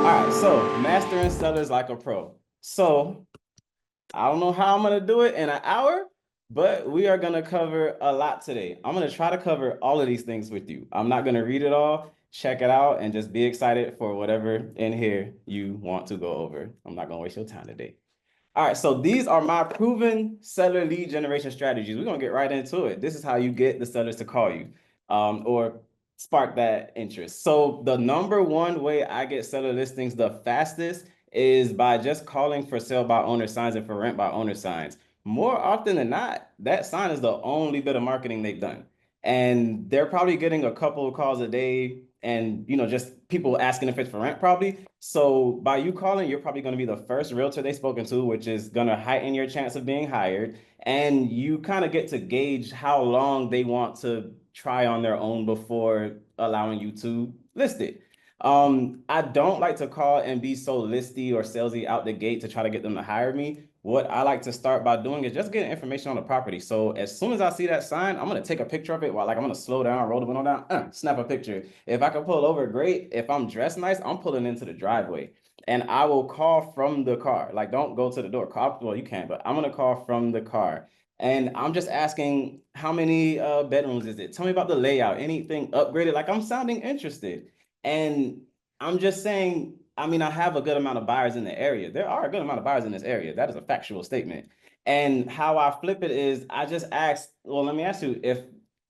All right, so mastering sellers like a pro. So I don't know how I'm gonna do it in an hour, but we are gonna cover a lot today. I'm gonna try to cover all of these things with you. I'm not gonna read it all, check it out, and just be excited for whatever in here you want to go over. I'm not gonna waste your time today. All right, so these are my proven seller lead generation strategies. We're gonna get right into it. This is how you get the sellers to call you, or spark that interest. So the number one way I get seller listings the fastest is by just calling for sale by owner signs and for rent by owner signs. More often than not, that sign is the only bit of marketing they've done. And they're probably getting a couple of calls a day and just people asking if it's for rent probably. So by you calling, you're probably going to be the first realtor they've spoken to, which is going to heighten your chance of being hired. And you kind of get to gauge how long they want to try on their own before allowing you to list it. I don't like to call and be so listy or salesy out the gate to try to get them to hire me. What I like to start by doing is just getting information on the property. So as soon as I see that sign, I'm gonna take a picture of it while I'm gonna slow down, roll the window down, snap a picture. If I can pull over, great. If I'm dressed nice, I'm pulling into the driveway. And I will call from the car. Like, don't go to the door. Call, well, you can, but I'm gonna call from the car. And I'm just asking, how many bedrooms is it? Tell me about the layout, anything upgraded. Like, I'm sounding interested. And I'm just saying, I mean, I have a good amount of buyers in the area. There are a good amount of buyers in this area. That is a factual statement. And how I flip it is I just ask, well, let me ask you, if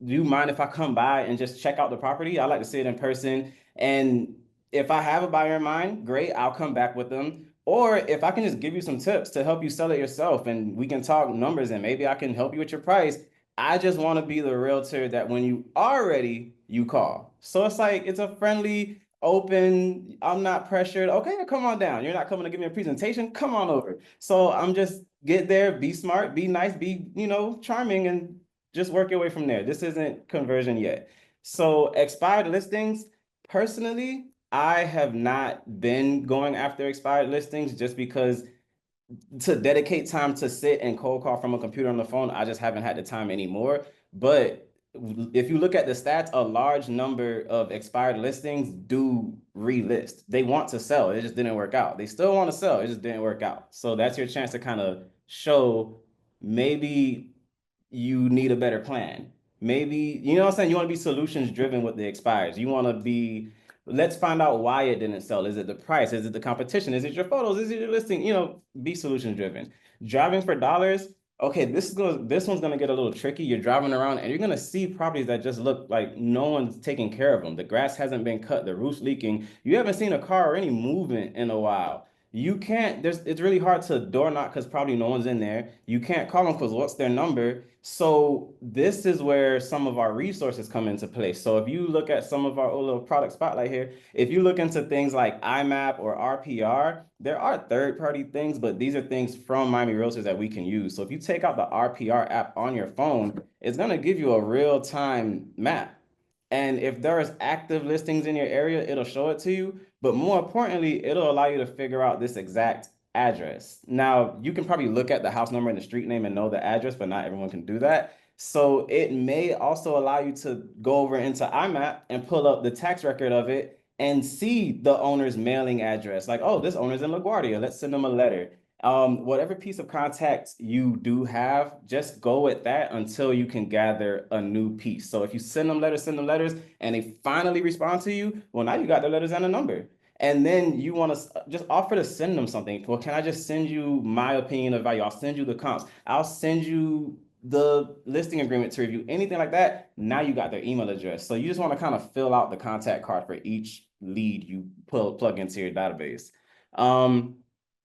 do you mind if I come by and just check out the property? I like to see it in person. And if I have a buyer in mind, great, I'll come back with them. Or if I can just give you some tips to help you sell it yourself and we can talk numbers and maybe I can help you with your price. I just want to be the realtor that when you are ready, you call. So it's like it's a friendly, open, I'm not pressured. Okay, come on down. You're not coming to give me a presentation. Come on over. So I'm just get there, be smart, be nice, be, charming, and just work your way from there. This isn't conversion yet. So expired listings, personally, I have not been going after expired listings just because to dedicate time to sit and cold call from a computer on the phone, I just haven't had the time anymore. But if you look at the stats, a large number of expired listings do relist. They want to sell, it just didn't work out. They still want to sell, it just didn't work out. So that's your chance to kind of show maybe you need a better plan. Maybe, you know what I'm saying? You want to be solutions driven with the expires. You want to be, let's find out why it didn't sell. Is it the price? Is it the competition? Is it your photos? Is it your listing? Be solutions driven. Driving for dollars. Okay, this one's gonna get a little tricky. You're driving around and you're gonna see properties that just look like no one's taking care of them. The grass hasn't been cut, the roof's leaking. You haven't seen a car or any movement in a while. You can't, it's really hard to door knock because probably no one's in there. You can't call them because what's their number? So this is where some of our resources come into place. So if you look at some of our little product spotlight here, if you look into things like IMAP or RPR, there are third-party things, but these are things from Miami Realtors that we can use. So if you take out the RPR app on your phone, it's going to give you a real-time map. And if there's active listings in your area, it'll show it to you. But more importantly, it'll allow you to figure out this exact address. Now, you can probably look at the house number and the street name and know the address, but not everyone can do that. So it may also allow you to go over into IMAP and pull up the tax record of it and see the owner's mailing address. Like, oh, this owner's in LaGuardia. Let's send them a letter. Whatever piece of contact you do have, just go with that until you can gather a new piece. So if you send them letters, and they finally respond to you, well, now you got the letters and a number. And then you want to just offer to send them something. Well, can I just send you my opinion of value? I'll send you the comps. I'll send you the listing agreement to review, anything like that. Now you got their email address. So you just want to kind of fill out the contact card for each lead you plug into your database.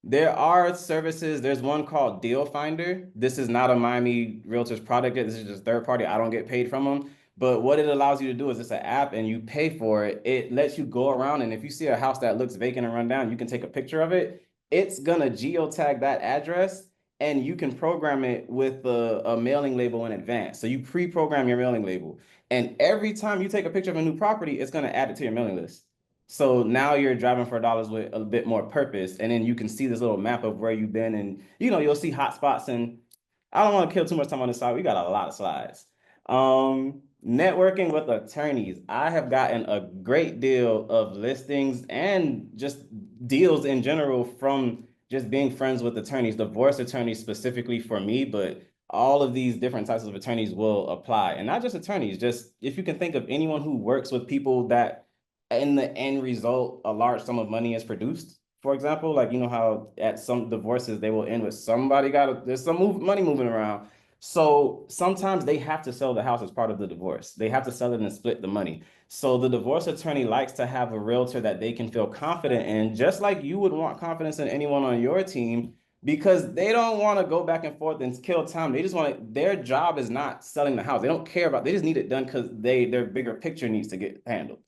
There are services. There's one called Deal Finder. This is not a Miami Realtors product yet. This is just third party. I don't get paid from them. But what it allows you to do is it's an app and you pay for it. It lets you go around and if you see a house that looks vacant and run down, you can take a picture of it. It's gonna geotag that address and you can program it with a mailing label in advance. So you pre-program your mailing label. And every time you take a picture of a new property, it's gonna add it to your mailing list. So now you're driving for dollars with a bit more purpose. And then you can see this little map of where you've been and you'll see hot spots. And I don't want to kill too much time on this slide. We got a lot of slides. Networking with attorneys. I have gotten a great deal of listings and just deals in general from just being friends with attorneys, divorce attorneys specifically for me, but all of these different types of attorneys will apply. And not just attorneys, just if you can think of anyone who works with people that in the end result, a large sum of money is produced. For example, like you know how at some divorces they will end with somebody there's some money moving around. So sometimes they have to sell the house as part of the divorce. They have to sell it and split the money. So the divorce attorney likes to have a realtor that they can feel confident in, just like you would want confidence in anyone on your team, because they don't want to go back and forth and kill time. They just want to, their job is not selling the house. They don't care about, they just need it done because their bigger picture needs to get handled.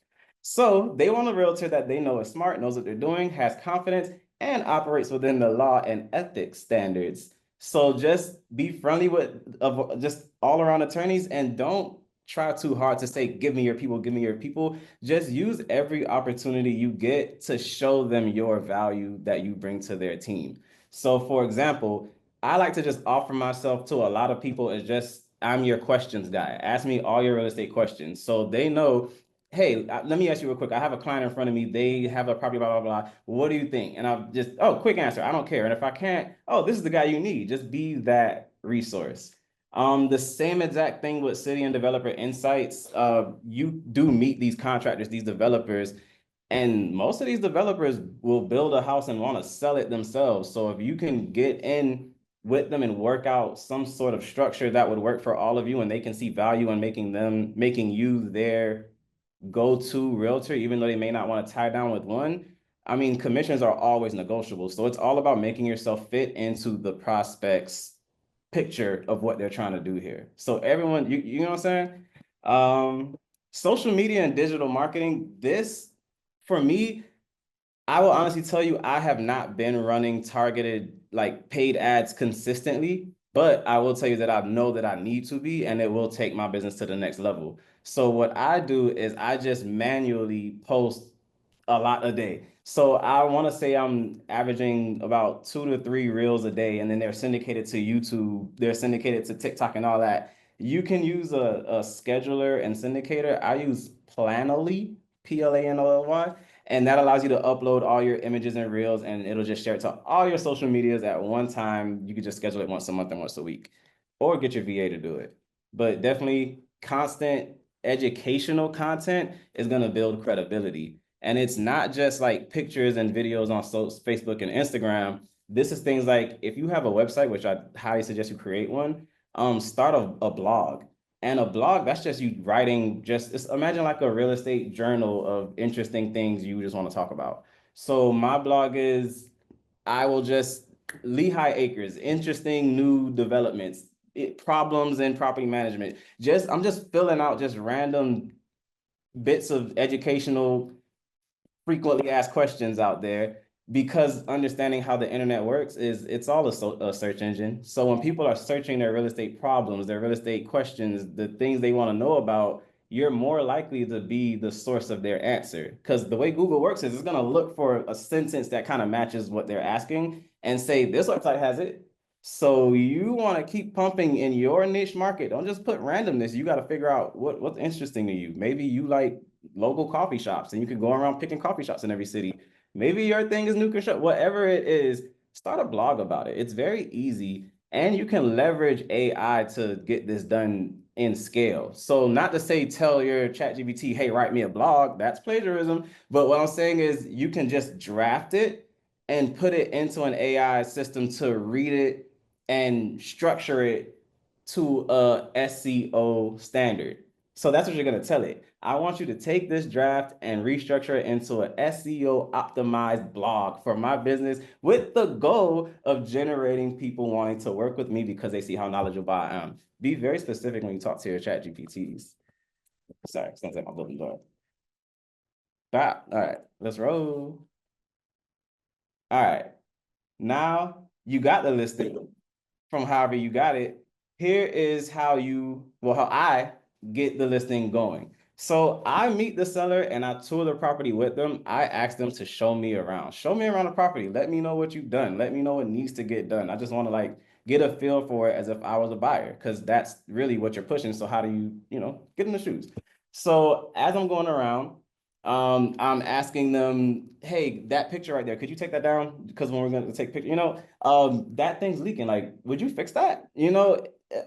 So they want a realtor that they know is smart, knows what they're doing, has confidence, and operates within the law and ethics standards. So just be friendly with just all around attorneys and don't try too hard to say, give me your people, give me your people. Just use every opportunity you get to show them your value that you bring to their team. So, for example, I like to just offer myself to a lot of people as just, I'm your questions guy. Ask me all your real estate questions. So they know, hey, let me ask you real quick. I have a client in front of me. They have a property, blah, blah, blah. What do you think? And I'll just, oh, quick answer. I don't care. And if I can't, oh, this is the guy you need. Just be that resource. The same exact thing with city and developer insights. You do meet these contractors, these developers, and most of these developers will build a house and want to sell it themselves. So if you can get in with them and work out some sort of structure that would work for all of you and they can see value in making you their go-to realtor, even though they may not want to tie down with one. I mean, commissions are always negotiable. So it's all about making yourself fit into the prospect's picture of what they're trying to do here. So everyone, you know what I'm saying? Social media and digital marketing, this for me, I will honestly tell you, I have not been running targeted like paid ads consistently, but I will tell you that I know that I need to be, and it will take my business to the next level. So what I do is I just manually post a lot a day. So I want to say I'm averaging about 2 to 3 reels a day, and then they're syndicated to YouTube, they're syndicated to TikTok and all that. You can use a scheduler and syndicator. I use Planoly, Planoly, and that allows you to upload all your images and reels, and it'll just share it to all your social medias at one time. You can just schedule it once a month and once a week, or get your VA to do it. But definitely constant educational content is going to build credibility. And it's not just like pictures and videos on Facebook and Instagram. This is things like if you have a website, which I highly suggest you create one, start a blog. And a blog, that's just you writing, imagine like a real estate journal of interesting things you just want to talk about. So my blog is, I will just, Lehigh Acres, interesting new developments, problems in property management. I'm just filling out just random bits of educational frequently asked questions out there, because understanding how the internet works is it's all a search engine. So when people are searching their real estate problems, their real estate questions, the things they want to know about, you're more likely to be the source of their answer. Because the way Google works is it's going to look for a sentence that kind of matches what they're asking and say, this website has it. So you want to keep pumping in your niche market. Don't just put randomness. You got to figure out what's interesting to you. Maybe you like local coffee shops and you can go around picking coffee shops in every city. Maybe your thing is new construction, whatever it is, start a blog about it. It's very easy, and you can leverage AI to get this done in scale. So not to say tell your ChatGPT, hey, write me a blog, that's plagiarism. But what I'm saying is you can just draft it and put it into an AI system to read it and structure it to a SEO standard. So that's what you're going to tell it. I want you to take this draft and restructure it into an SEO optimized blog for my business with the goal of generating people wanting to work with me because they see how knowledgeable I am. Be very specific when you talk to your chat GPTs. Sorry, sounds like my building door. All right, let's roll. All right, now you got the listing from however you got it. Here is how how I get the listing going. So I meet the seller and I tour the property with them. I ask them to show me around. Show me around the property. Let me know what you've done. Let me know what needs to get done. I just want to like get a feel for it as if I was a buyer, because that's really what you're pushing. So how do you, get in the shoes? So as I'm going around, I'm asking them, hey, that picture right there, could you take that down? Because when we're going to take picture, that thing's leaking. Like, would you fix that?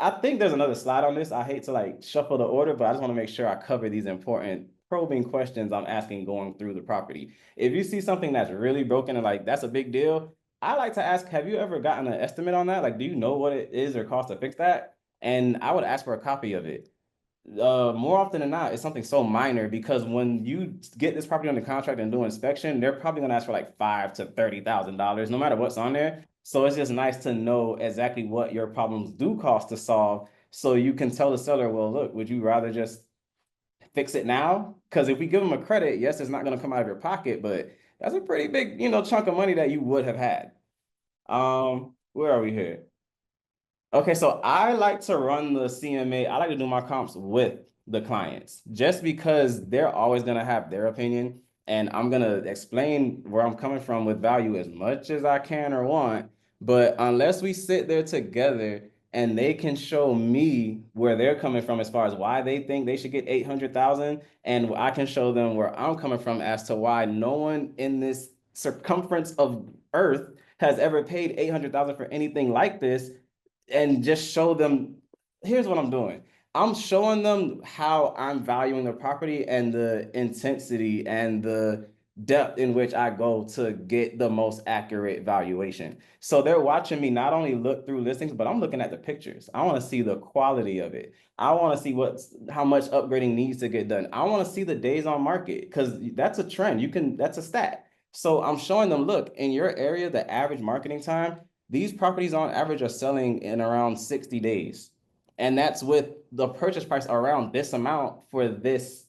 I think there's another slide on this. I hate to like shuffle the order, but I just want to make sure I cover these important probing questions I'm asking going through the property. If you see something that's really broken and like that's a big deal, I like to ask, have you ever gotten an estimate on that? Like, do you know what it is or cost to fix that? And I would ask for a copy of it. More often than not, it's something so minor because when you get this property under contract and do inspection, they're probably gonna ask for like $5,000 to $30,000, no matter what's on there. So it's just nice to know exactly what your problems do cost to solve, so you can tell the seller, well, look, would you rather just fix it now? Because if we give them a credit, yes, it's not gonna come out of your pocket, but that's a pretty big, chunk of money that you would have had. Where are we here? Okay, so I like to run the CMA. I like to do my comps with the clients just because they're always going to have their opinion. And I'm going to explain where I'm coming from with value as much as I can or want. But unless we sit there together and they can show me where they're coming from as far as why they think they should get 800,000, and I can show them where I'm coming from as to why no one in this circumference of Earth has ever paid 800,000 for anything like this, and just show them, here's what I'm doing. I'm showing them how I'm valuing the property and the intensity and the depth in which I go to get the most accurate valuation. So they're watching me not only look through listings, but I'm looking at the pictures. I want to see the quality of it. I want to see how much upgrading needs to get done. I want to see the days on market because that's a trend. That's a stat. So I'm showing them, look, in your area, the average marketing time, these properties on average are selling in around 60 days. And that's with the purchase price around this amount for this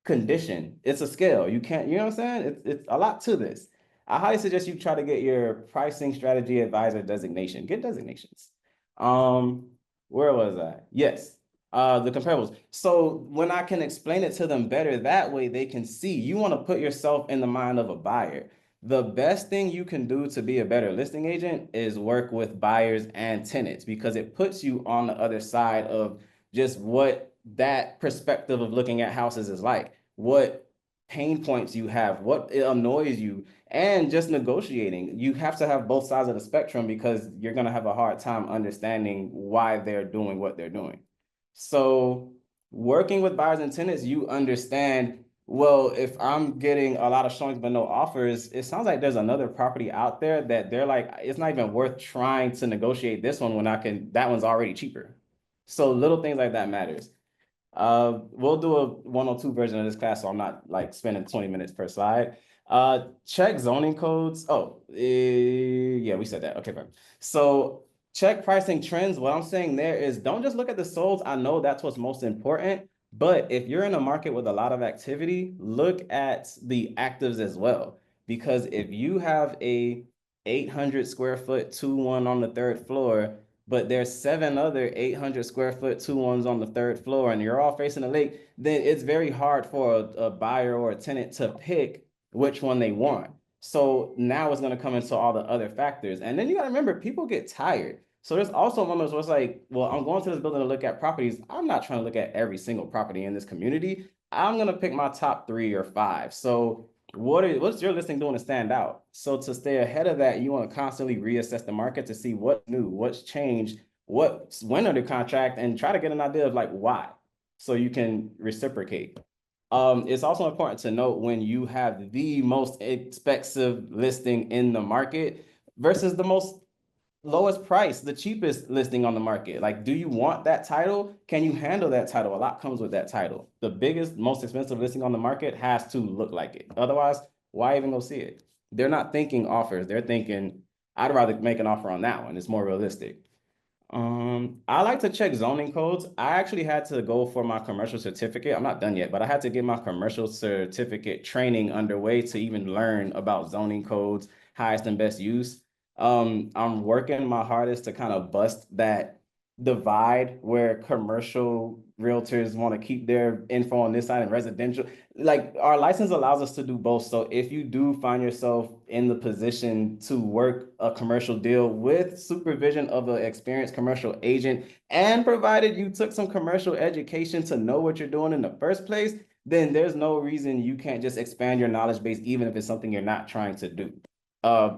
condition. It's a scale. You can't, you know what I'm saying? It's a lot to this. I highly suggest you try to get your pricing strategy advisor designation. Get designations. Um, where was I? Yes. The comparables. So when I can explain it to them better, that way they can see. You want to put yourself in the mind of a buyer. The best thing you can do to be a better listing agent is work with buyers and tenants because it puts you on the other side of just what that perspective of looking at houses is like, what pain points you have, what annoys you, and just negotiating. You have to have both sides of the spectrum because you're going to have a hard time understanding why they're doing what they're doing. So working with buyers and tenants, you understand, well, if I'm getting a lot of showings but no offers, it sounds like there's another property out there that they're like, it's not even worth trying to negotiate this one when that one's already cheaper. So little things like that matters. We'll do a 102 version of this class, so I'm not like spending 20 minutes per slide. Check zoning codes. Oh, yeah, we said that. Okay, fine. So check pricing trends. What I'm saying there is don't just look at the solds. I know that's what's most important, but if you're in a market with a lot of activity, look at the actives as well. Because if you have a 800 square foot 2-1 on the third floor, but there's 7 other 800 square foot 2-1s on the third floor and you're all facing the lake, then it's very hard for a buyer or a tenant to pick which one they want. So now it's going to come into all the other factors. And then you got to remember, people get tired. So there's also moments where it's like, well, I'm going to this building to look at properties. I'm not trying to look at every single property in this community. I'm going to pick my top 3 or 5. So what's your listing doing to stand out? So to stay ahead of that, you want to constantly reassess the market to see what's new, what's changed, what's went under contract, and try to get an idea of like why, so you can reciprocate. It's also important to note when you have the most expensive listing in the market versus the most lowest price, the cheapest listing on the market. Like, do you want that title? Can you handle that title? A lot comes with that title. The biggest, most expensive listing on the market has to look like it. Otherwise, why even go see it? They're not thinking offers. They're thinking, I'd rather make an offer on that one. It's more realistic. I like to check zoning codes. I actually had to go for my commercial certificate. I'm not done yet, but I had to get my commercial certificate training underway to even learn about zoning codes, highest and best use. I'm working my hardest to kind of bust that divide where commercial realtors want to keep their info on this side and residential. Like, our license allows us to do both. So if you do find yourself in the position to work a commercial deal with supervision of an experienced commercial agent, and provided you took some commercial education to know what you're doing in the first place, then there's no reason you can't just expand your knowledge base, even if it's something you're not trying to do.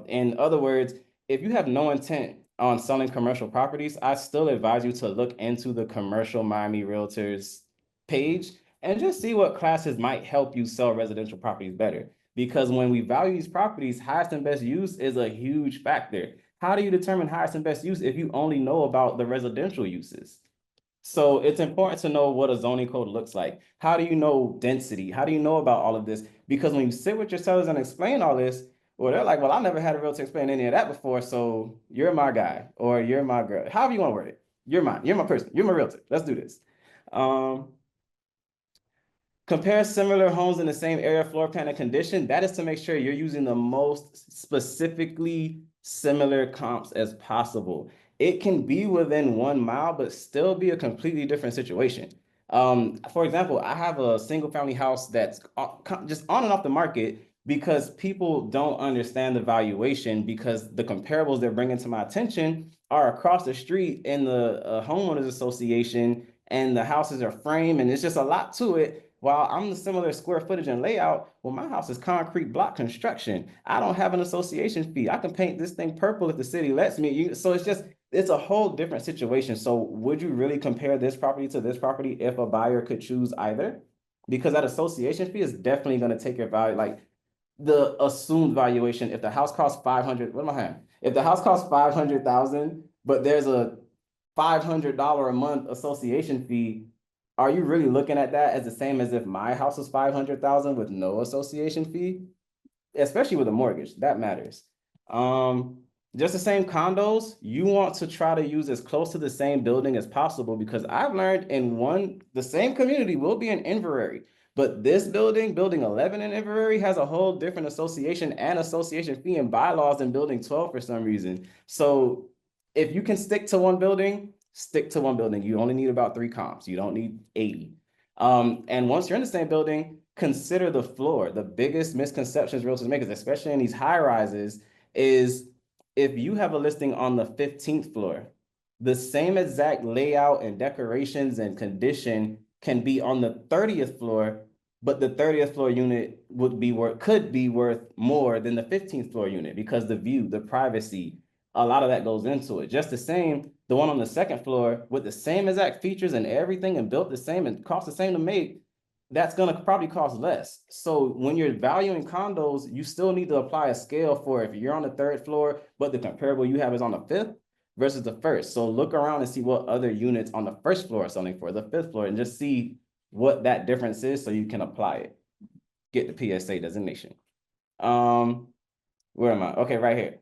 In other words, if you have no intent on selling commercial properties, I still advise you to look into the Commercial Miami Realtors page and just see what classes might help you sell residential properties better. Because when we value these properties, highest and best use is a huge factor. How do you determine highest and best use if you only know about the residential uses? So it's important to know what a zoning code looks like. How do you know density? How do you know about all of this? Because when you sit with your sellers and explain all this, well, they're like, well, I never had a realtor explain any of that before, so you're my guy or you're my girl. However you want to word it. You're mine. You're my person. You're my realtor. Let's do this. Um, Compare similar homes in the same area, floor plan, and condition. That is to make sure you're using the most specifically similar comps as possible. It can be within 1 mile, but still be a completely different situation. For example, I have a single family house that's just on and off the market because people don't understand the valuation because the comparables they're bringing to my attention are across the street in the homeowners association, and the houses are framed, and it's just a lot to it. While I'm the similar square footage and layout, well, my house is concrete block construction. I don't have an association fee. I can paint this thing purple if the city lets me. So it's a whole different situation. So would you really compare this property to this property if a buyer could choose either? Because that association fee is definitely going to take your value, like the assumed valuation. If the house costs 500, what am I having? If the house costs 500,000, but there's a $500 a month association fee, are you really looking at that as the same as if my house was 500,000 with no association fee? Especially with a mortgage, that matters. Just the same condos, you want to try to use as close to the same building as possible, because I've learned the same community will be in Inverary, but this building, building 11 in Inverary, has a whole different association and association fee and bylaws than building 12 for some reason. So if you can stick to one building, stick to one building. You only need about 3 comps. You don't need 80. And once you're in the same building, consider the floor. The biggest misconceptions realtors make, especially in these high rises, is if you have a listing on the 15th floor, the same exact layout and decorations and condition can be on the 30th floor, but the 30th floor unit could be worth more than the 15th floor unit because the view, the privacy, a lot of that goes into it. Just the same, the one on the second floor with the same exact features and everything and built the same and cost the same to make, that's going to probably cost less. So when you're valuing condos, you still need to apply a scale for if you're on the 3rd floor, but the comparable you have is on the 5th versus the 1st. So look around and see what other units on the 1st floor are selling for the 5th floor and just see what that difference is so you can apply it. Get the PSA designation. Where am I? Okay, right here.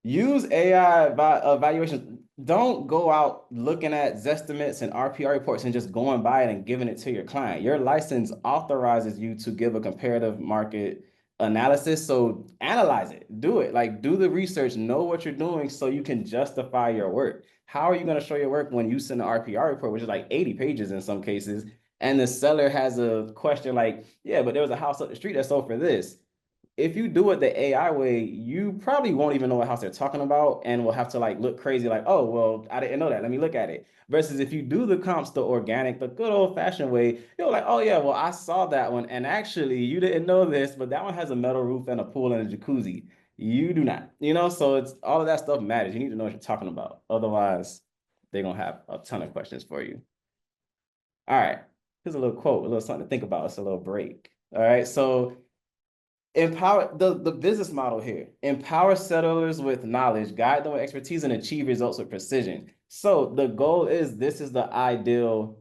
Use AI evaluation. Don't go out looking at Zestimates and RPR reports and just going by it and giving it to your client. Your license authorizes you to give a comparative market analysis. So analyze it, do it, like do the research, know what you're doing so you can justify your work. How are you going to show your work when you send an RPR report, which is like 80 pages in some cases, and the seller has a question like, yeah, but there was a house up the street that sold for this. If you do it the AI way, you probably won't even know what house they're talking about and will have to like look crazy like, oh, well, I didn't know that. Let me look at it. Versus if you do the comps the organic, the good old fashioned way, you're like, oh yeah, well, I saw that one. And actually you didn't know this, but that one has a metal roof and a pool and a jacuzzi. You do not, so it's all of that stuff matters. You need to know what you're talking about. Otherwise, they're gonna have a ton of questions for you. All right. Here's a little quote, a little something to think about. It's a little break. All right. So empower the business model here. Empower settlers with knowledge, guide them with expertise, and achieve results with precision. So the goal is this is the ideal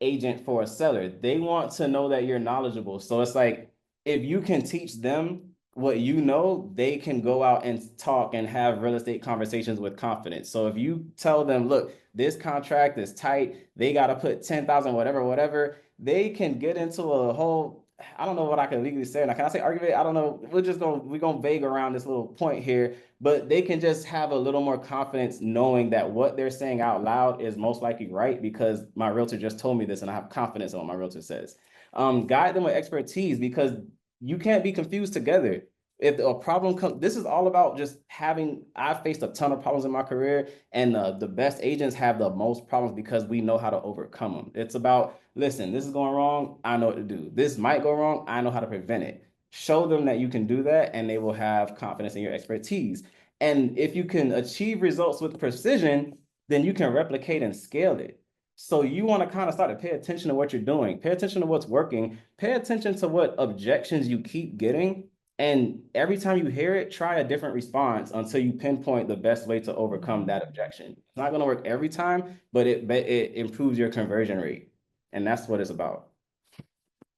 agent for a seller. They want to know that you're knowledgeable. So it's like if you can teach them what you know, they can go out and talk and have real estate conversations with confidence. So if you tell them, look, this contract is tight, they got to put 10,000, whatever, they can get into a whole, I don't know what I can legally say. Now, can I say argument? I don't know. We're going to vague around this little point here, but they can just have a little more confidence knowing that what they're saying out loud is most likely right because my realtor just told me this and I have confidence in what my realtor says. Guide them with expertise because you can't be confused together. if a problem comes, this is all about just having, I've faced a ton of problems in my career, and the best agents have the most problems because we know how to overcome them. It's about, listen, this is going wrong. I know what to do. This might go wrong. I know how to prevent it. Show them that you can do that, and they will have confidence in your expertise. And if you can achieve results with precision, then you can replicate and scale it. So you want to kind of start to pay attention to what you're doing, pay attention to what's working, pay attention to what objections you keep getting. And every time you hear it, try a different response until you pinpoint the best way to overcome that objection. It's not going to work every time, but it improves your conversion rate. And that's what it's about.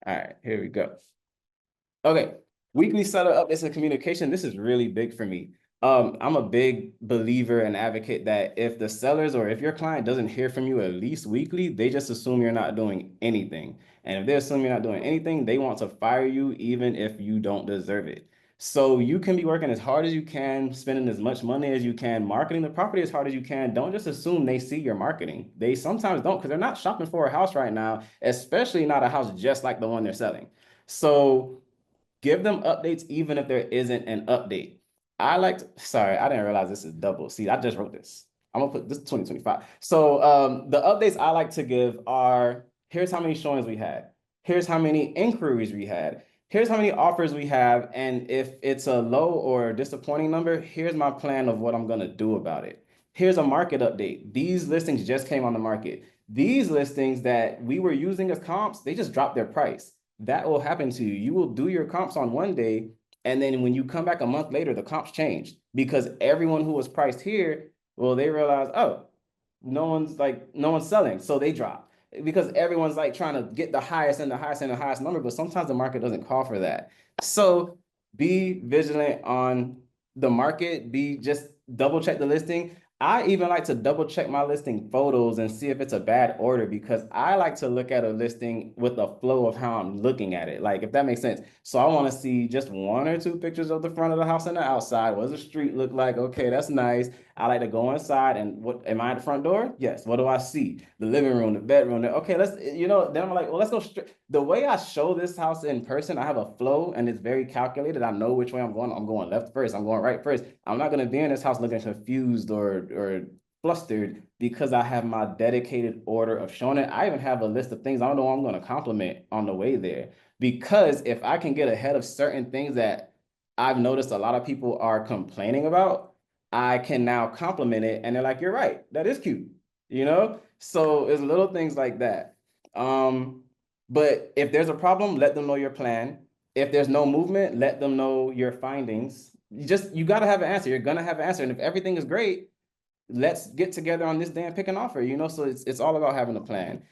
All right, here we go. Okay, weekly seller updates and communication. This is really big for me. I'm a big believer and advocate that if the sellers or if your client doesn't hear from you at least weekly, they just assume you're not doing anything. And if they assume you're not doing anything, they want to fire you even if you don't deserve it. So you can be working as hard as you can, spending as much money as you can, marketing the property as hard as you can. Don't just assume they see your marketing. They sometimes don't, because they're not shopping for a house right now, especially not a house just like the one they're selling. So give them updates even if there isn't an update. Sorry, I didn't realize this is double. See, I just wrote this. I'm gonna put this 2025. So the updates I like to give are, here's how many showings we had. Here's how many inquiries we had. Here's how many offers we have. And if it's a low or disappointing number, here's my plan of what I'm gonna do about it. Here's a market update. These listings just came on the market. These listings that we were using as comps, they just dropped their price. That will happen to you. You will do your comps on one day, and then when you come back a month later, the comps changed because everyone who was priced here, well, they realized, oh, no one's selling, so they drop because everyone's like trying to get the highest and the highest and the highest number, but sometimes the market doesn't call for that. So be vigilant on the market. Be just double check the listing. I even like to double check my listing photos and see if it's a bad order because I like to look at a listing with the flow of how I'm looking at it. Like if that makes sense. So I want to see just one or two pictures of the front of the house and the outside. What does the street look like? Okay, that's nice. I like to go inside and what am I at the front door? Yes. What do I see? The living room, the bedroom. Okay, then I'm like, well, let's go straight. The way I show this house in person, I have a flow and it's very calculated. I know which way I'm going. I'm going left first. I'm going right first. I'm not going to be in this house looking confused or flustered because I have my dedicated order of showing it. I even have a list of things I don't know I'm going to compliment on the way there. Because if I can get ahead of certain things that I've noticed a lot of people are complaining about, I can now compliment it. And they're like, you're right. That is cute. You know? So it's little things like that. But if there's a problem, let them know your plan. If there's no movement, let them know your findings. You got to have an answer. You're going to have an answer. And if everything is great, let's get together on this day and pick an offer, so it's all about having a plan.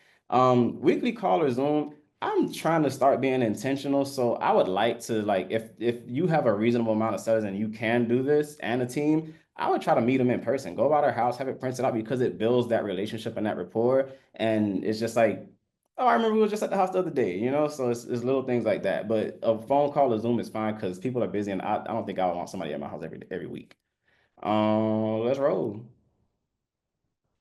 Weekly call or Zoom, I'm trying to start being intentional. So I would like to, like, if you have a reasonable amount of sellers and you can do this and a team, I would try to meet them in person, go by their house, have it printed out because it builds that relationship and that rapport. And it's just like, oh, I remember we were just at the house the other day, so it's little things like that. But a phone call or Zoom is fine because people are busy and I don't think I would want somebody at my house every week. Let's roll.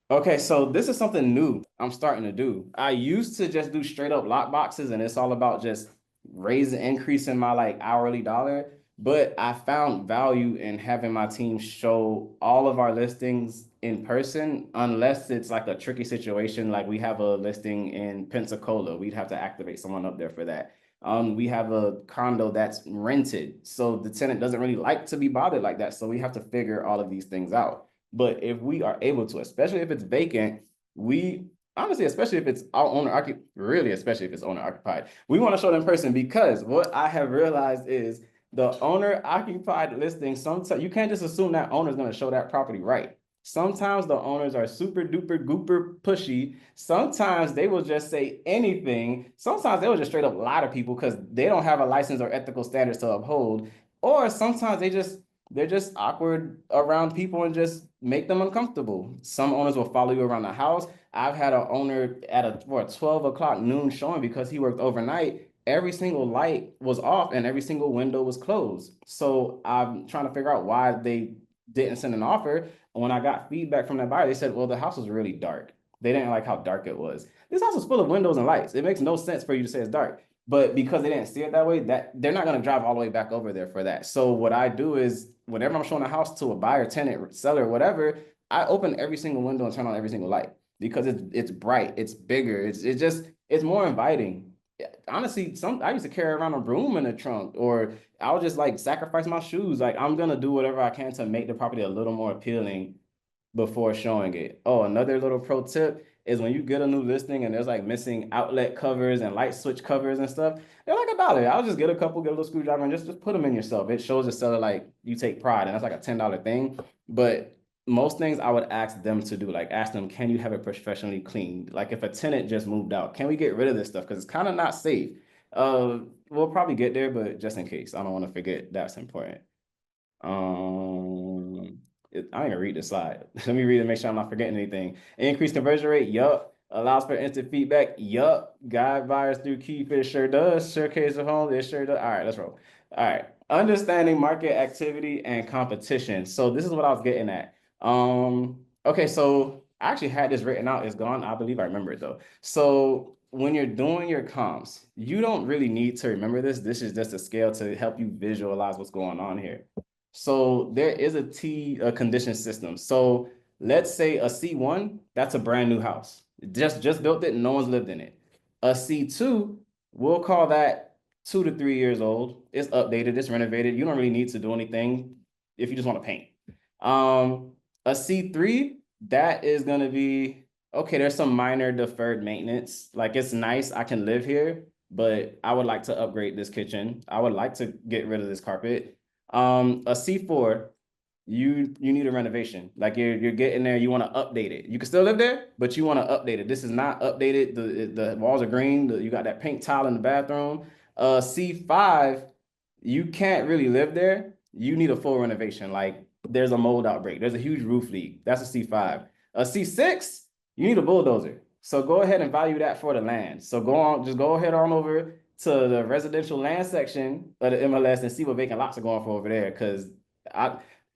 Okay, so this is something new I'm starting to do. I used to just do straight up lock boxes, and it's all about just raising, increasing my like hourly dollar. But I found value in having my team show all of our listings in person, unless it's like a tricky situation. Like we have a listing in Pensacola, we'd have to activate someone up there for that. We have a condo that's rented, so the tenant doesn't really like to be bothered like that. So we have to figure all of these things out. But if we are able to, especially if it's vacant, we honestly, especially if it's our owner occupied, really, especially if it's owner occupied, we want to show them in person because what I have realized is the owner occupied listing, sometimes you can't just assume that owner is going to show that property right. Sometimes the owners are super duper gooper pushy. Sometimes they will just say anything. Sometimes they will just straight up lie to people because they don't have a license or ethical standards to uphold. Or sometimes they're just awkward around people and just make them uncomfortable. Some owners will follow you around the house. I've had an owner at a 12 o'clock noon showing because he worked overnight. Every single light was off and every single window was closed. So I'm trying to figure out why they didn't send an offer. When I got feedback from that buyer, they said, well, the house was really dark. They didn't like how dark it was. This house was full of windows and lights. It makes no sense for you to say it's dark. But because they didn't see it that way, that they're not going to drive all the way back over there for that. So what I do is whenever I'm showing a house to a buyer, tenant, seller, whatever, I open every single window and turn on every single light because it's bright, it's bigger, it's just it's more inviting. Honestly, some I used to carry around a broom in the trunk, or I'll just like sacrifice my shoes. Like I'm gonna do whatever I can to make the property a little more appealing before showing it. Oh, another little pro tip is when you get a new listing and there's like missing outlet covers and light switch covers and stuff, they're like $1. I'll just get a couple, get a little screwdriver and just put them in yourself. It shows the seller like you take pride, and that's like a $10 thing. But most things I would ask them to do, like ask them, can you have it professionally cleaned? Like if a tenant just moved out, can we get rid of this stuff? Because it's kind of not safe. We'll probably get there, but just in case, I don't want to forget, that's important. Um, I ain't gonna read the slide. Let me read it, make sure I'm not forgetting anything. Increased conversion rate, yup. Allows for instant feedback, yup. Guide buyers through key fit, sure does. Showcase of home, it sure does. All right, let's roll. All right. Understanding market activity and competition. So this is what I was getting at. Okay, so I actually had this written out. It's gone. I believe I remember it though. So when you're doing your comps, you don't really need to remember this. This is just a scale to help you visualize what's going on here. So there is a condition system. So let's say a C1, that's a brand new house. Just built it, no one's lived in it. A C2, we'll call that 2 to 3 years old. It's updated, it's renovated. You don't really need to do anything if you just want to paint. A C3, that is going to be okay. There's some minor deferred maintenance. Like it's nice, I can live here, but I would like to upgrade this kitchen. I would like to get rid of this carpet. A C4, you need a renovation. Like you're getting there, you want to update it. You can still live there, but you want to update it. This is not updated. The walls are green. You got that pink tile in the bathroom. C5, you can't really live there. You need a full renovation. Like there's a mold outbreak. There's a huge roof leak. That's a C5. A C6, you need a bulldozer. So go ahead and value that for the land. So just go ahead on over to the residential land section of the MLS and see what vacant lots are going for over there. Because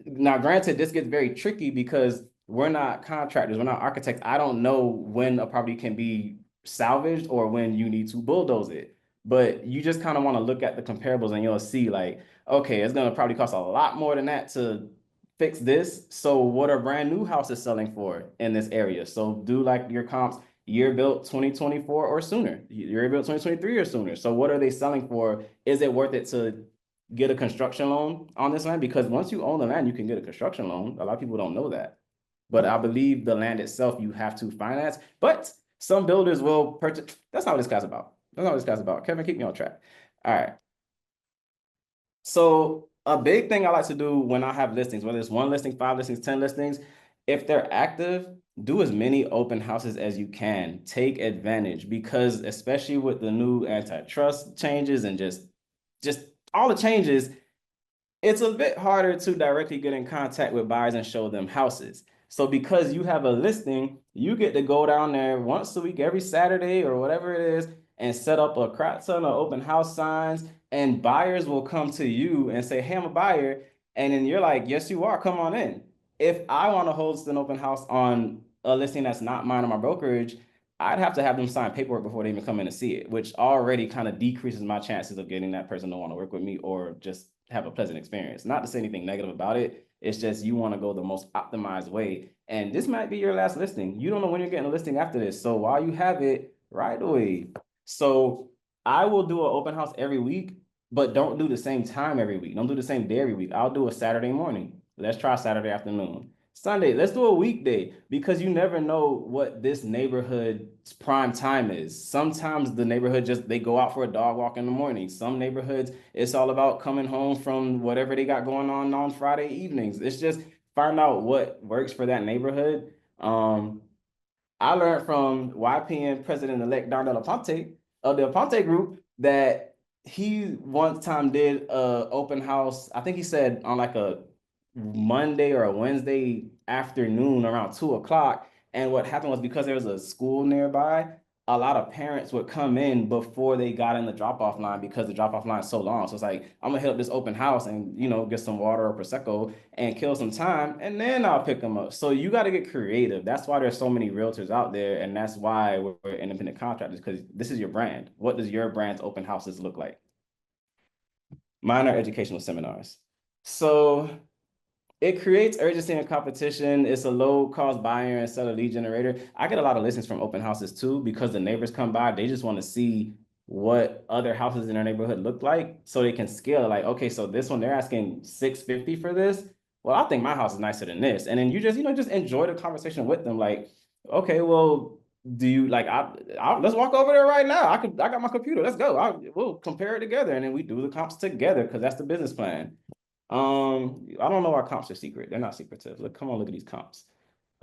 now granted, this gets very tricky because we're not contractors, we're not architects. I don't know when a property can be salvaged or when you need to bulldoze it. But you just kind of want to look at the comparables and you'll see like, okay, it's gonna probably cost a lot more than that to fix this. So what are brand new houses selling for in this area? So do like your comps, year built 2024 or sooner, year built 2023 or sooner. So what are they selling for? Is it worth it to get a construction loan on this land? Because once you own the land, you can get a construction loan. A lot of people don't know that. But I believe the land itself, you have to finance. But some builders will purchase. That's not what this guy's about. That's not what this guy's about. Kevin, keep me on track. All right. So a big thing I like to do when I have listings, whether it's 1 listing, 5 listings, 10 listings, if they're active, do as many open houses as you can. Take advantage because especially with the new antitrust changes and just all the changes, it's a bit harder to directly get in contact with buyers and show them houses. So because you have a listing, you get to go down there once a week, every Saturday or whatever it is, and set up a crap ton of open house signs, and buyers will come to you and say, hey, I'm a buyer. And then you're like, yes, you are, come on in. If I want to host an open house on a listing that's not mine or my brokerage, I'd have to have them sign paperwork before they even come in to see it, which already kind of decreases my chances of getting that person to want to work with me or just have a pleasant experience. Not to say anything negative about it. It's just you want to go the most optimized way. And this might be your last listing. You don't know when you're getting a listing after this. So while you have it, right away. So I will do an open house every week, but don't do the same time every week. Don't do the same day every week. I'll do a Saturday morning. Let's try Saturday afternoon. Sunday, let's do a weekday because you never know what this neighborhood's prime time is. Sometimes the neighborhood they go out for a dog walk in the morning. Some neighborhoods, it's all about coming home from whatever they got going on Friday evenings. It's just find out what works for that neighborhood. I learned from YPN President-elect Darnell Aponte of the Aponte Group that he one time did a open house. I think he said on like a Monday or a Wednesday afternoon around 2 o'clock. And what happened was because there was a school nearby, a lot of parents would come in before they got in the drop-off line because the drop-off line is so long. So it's like, I'm gonna hit up this open house and, get some water or Prosecco and kill some time, and then I'll pick them up. So you got to get creative. That's why there's so many realtors out there, and that's why we're independent contractors, because this is your brand. What does your brand's open houses look like? Mine are educational seminars. So it creates urgency and competition. It's a low cost buyer instead of lead generator. I get a lot of listings from open houses too, because the neighbors come by. They just want to see what other houses in their neighborhood look like so they can scale. Like, okay, so this one, they're asking 650 for this. Well, I think my house is nicer than this. And then you just enjoy the conversation with them. Like, okay, well, do you like, let's walk over there right now. I got my computer. Let's go. We'll compare it together. And then we do the comps together, because that's the business plan. I don't know why comps are secret. They're not secretive. Look, come on, look at these comps.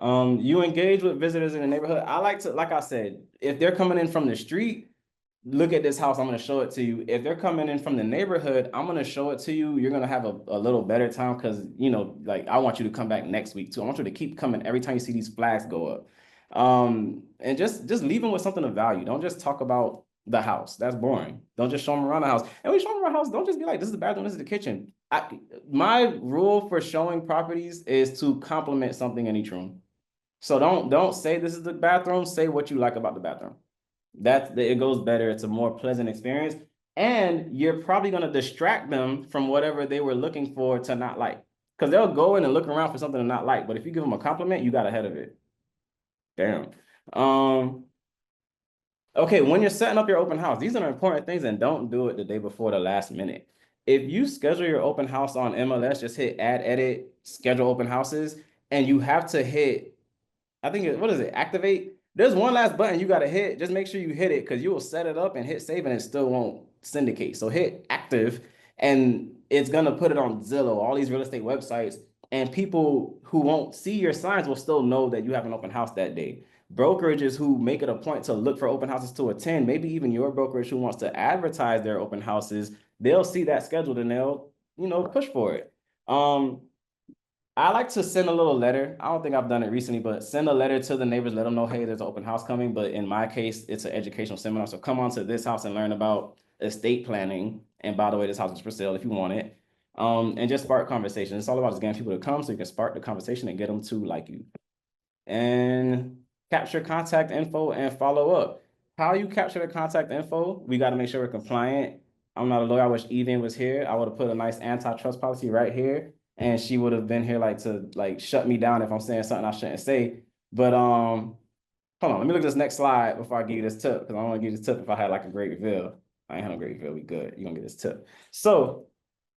You engage with visitors in the neighborhood. I like to, like I said, if they're coming in from the street, look at this house, I'm going to show it to you. If they're coming in from the neighborhood, I'm going to show it to you. You're going to have a little better time, because, like, I want you to come back next week too. I want you to keep coming every time you see these flags go up. And just leave them with something of value. Don't just talk about the house. That's boring. Don't just show them around the house. And when you show them around the house, don't just be like, this is the bathroom, this is the kitchen. My rule for showing properties is to complement something in each room. So don't say this is the bathroom. Say what you like about the bathroom. It goes better. It's a more pleasant experience, and you're probably going to distract them from whatever they were looking for to not like, because they'll go in and look around for something to not like. But if you give them a compliment, you got ahead of it. Damn. Okay, when you're setting up your open house, these are important things, and don't do it the day before the last minute. If you schedule your open house on MLS, just hit add, edit, schedule open houses, and you have to hit, I think, what is it, activate? There's one last button you got to hit. Just make sure you hit it, because you will set it up and hit save, and it still won't syndicate. So hit active, and it's going to put it on Zillow, all these real estate websites, and people who won't see your signs will still know that you have an open house that day. Brokerages who make it a point to look for open houses to attend, maybe even your brokerage who wants to advertise their open houses, they'll see that scheduled and they'll, push for it. I like to send a little letter. I don't think I've done it recently, but send a letter to the neighbors, let them know, hey, there's an open house coming. But in my case, it's an educational seminar. So come on to this house and learn about estate planning. And by the way, this house is for sale if you want it. And just spark conversation. It's all about just getting people to come so you can spark the conversation and get them to like you. And capture contact info and follow up. How you capture the contact info, we got to make sure we're compliant. I'm not a lawyer. I wish Ethan was here. I would have put a nice antitrust policy right here, and she would have been here to shut me down if I'm saying something I shouldn't say. But hold on, let me look at this next slide before I give you this tip, because I don't want to give you this tip if I had like a great reveal. I ain't had a great reveal. We good. You're gonna get this tip. So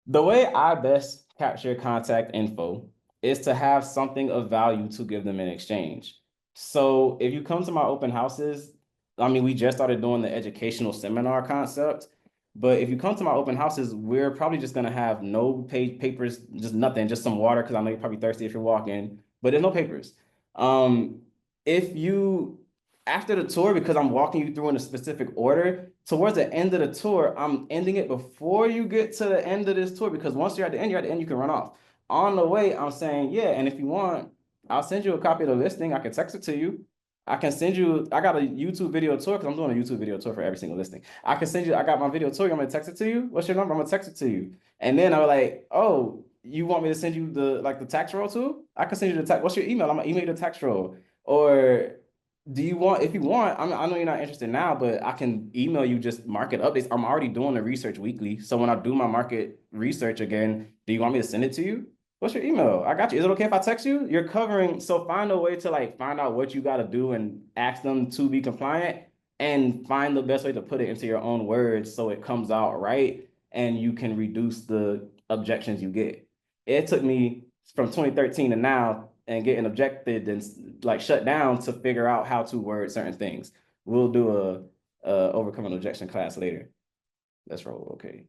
the way I best capture contact info is to have something of value to give them in exchange. So if you come to my open houses, I mean, we just started doing the educational seminar concept, but if you come to my open houses, we're probably just gonna have no papers, just nothing, just some water, because I know you're probably thirsty if you're walking, but there's no papers. If you, after the tour, because I'm walking you through in a specific order, towards the end of the tour, I'm ending it before you get to the end of this tour, because once you're at the end, you can run off. On the way, I'm saying, yeah, and if you want, I'll send you a copy of the listing. I can text it to you. I can send you, I got a YouTube video tour, because I'm doing a YouTube video tour for every single listing. I can send you, I got my video tour. I'm going to text it to you. What's your number? I'm going to text it to you. And then I was like, oh, you want me to send you the tax roll too? I can send you the tax. What's your email? I'm going to email you the tax roll. Or do you want, if you want, I know you're not interested now, but I can email you just market updates. I'm already doing the research weekly. So when I do my market research again, do you want me to send it to you? What's your email? I got you. Is it okay if I text you? You're covering. So find a way to find out what you got to do and ask them to be compliant, and find the best way to put it into your own words so it comes out right and you can reduce the objections you get. It took me from 2013 to now and getting objected and shut down to figure out how to word certain things. We'll do a overcoming objection class later. Let's roll. Okay.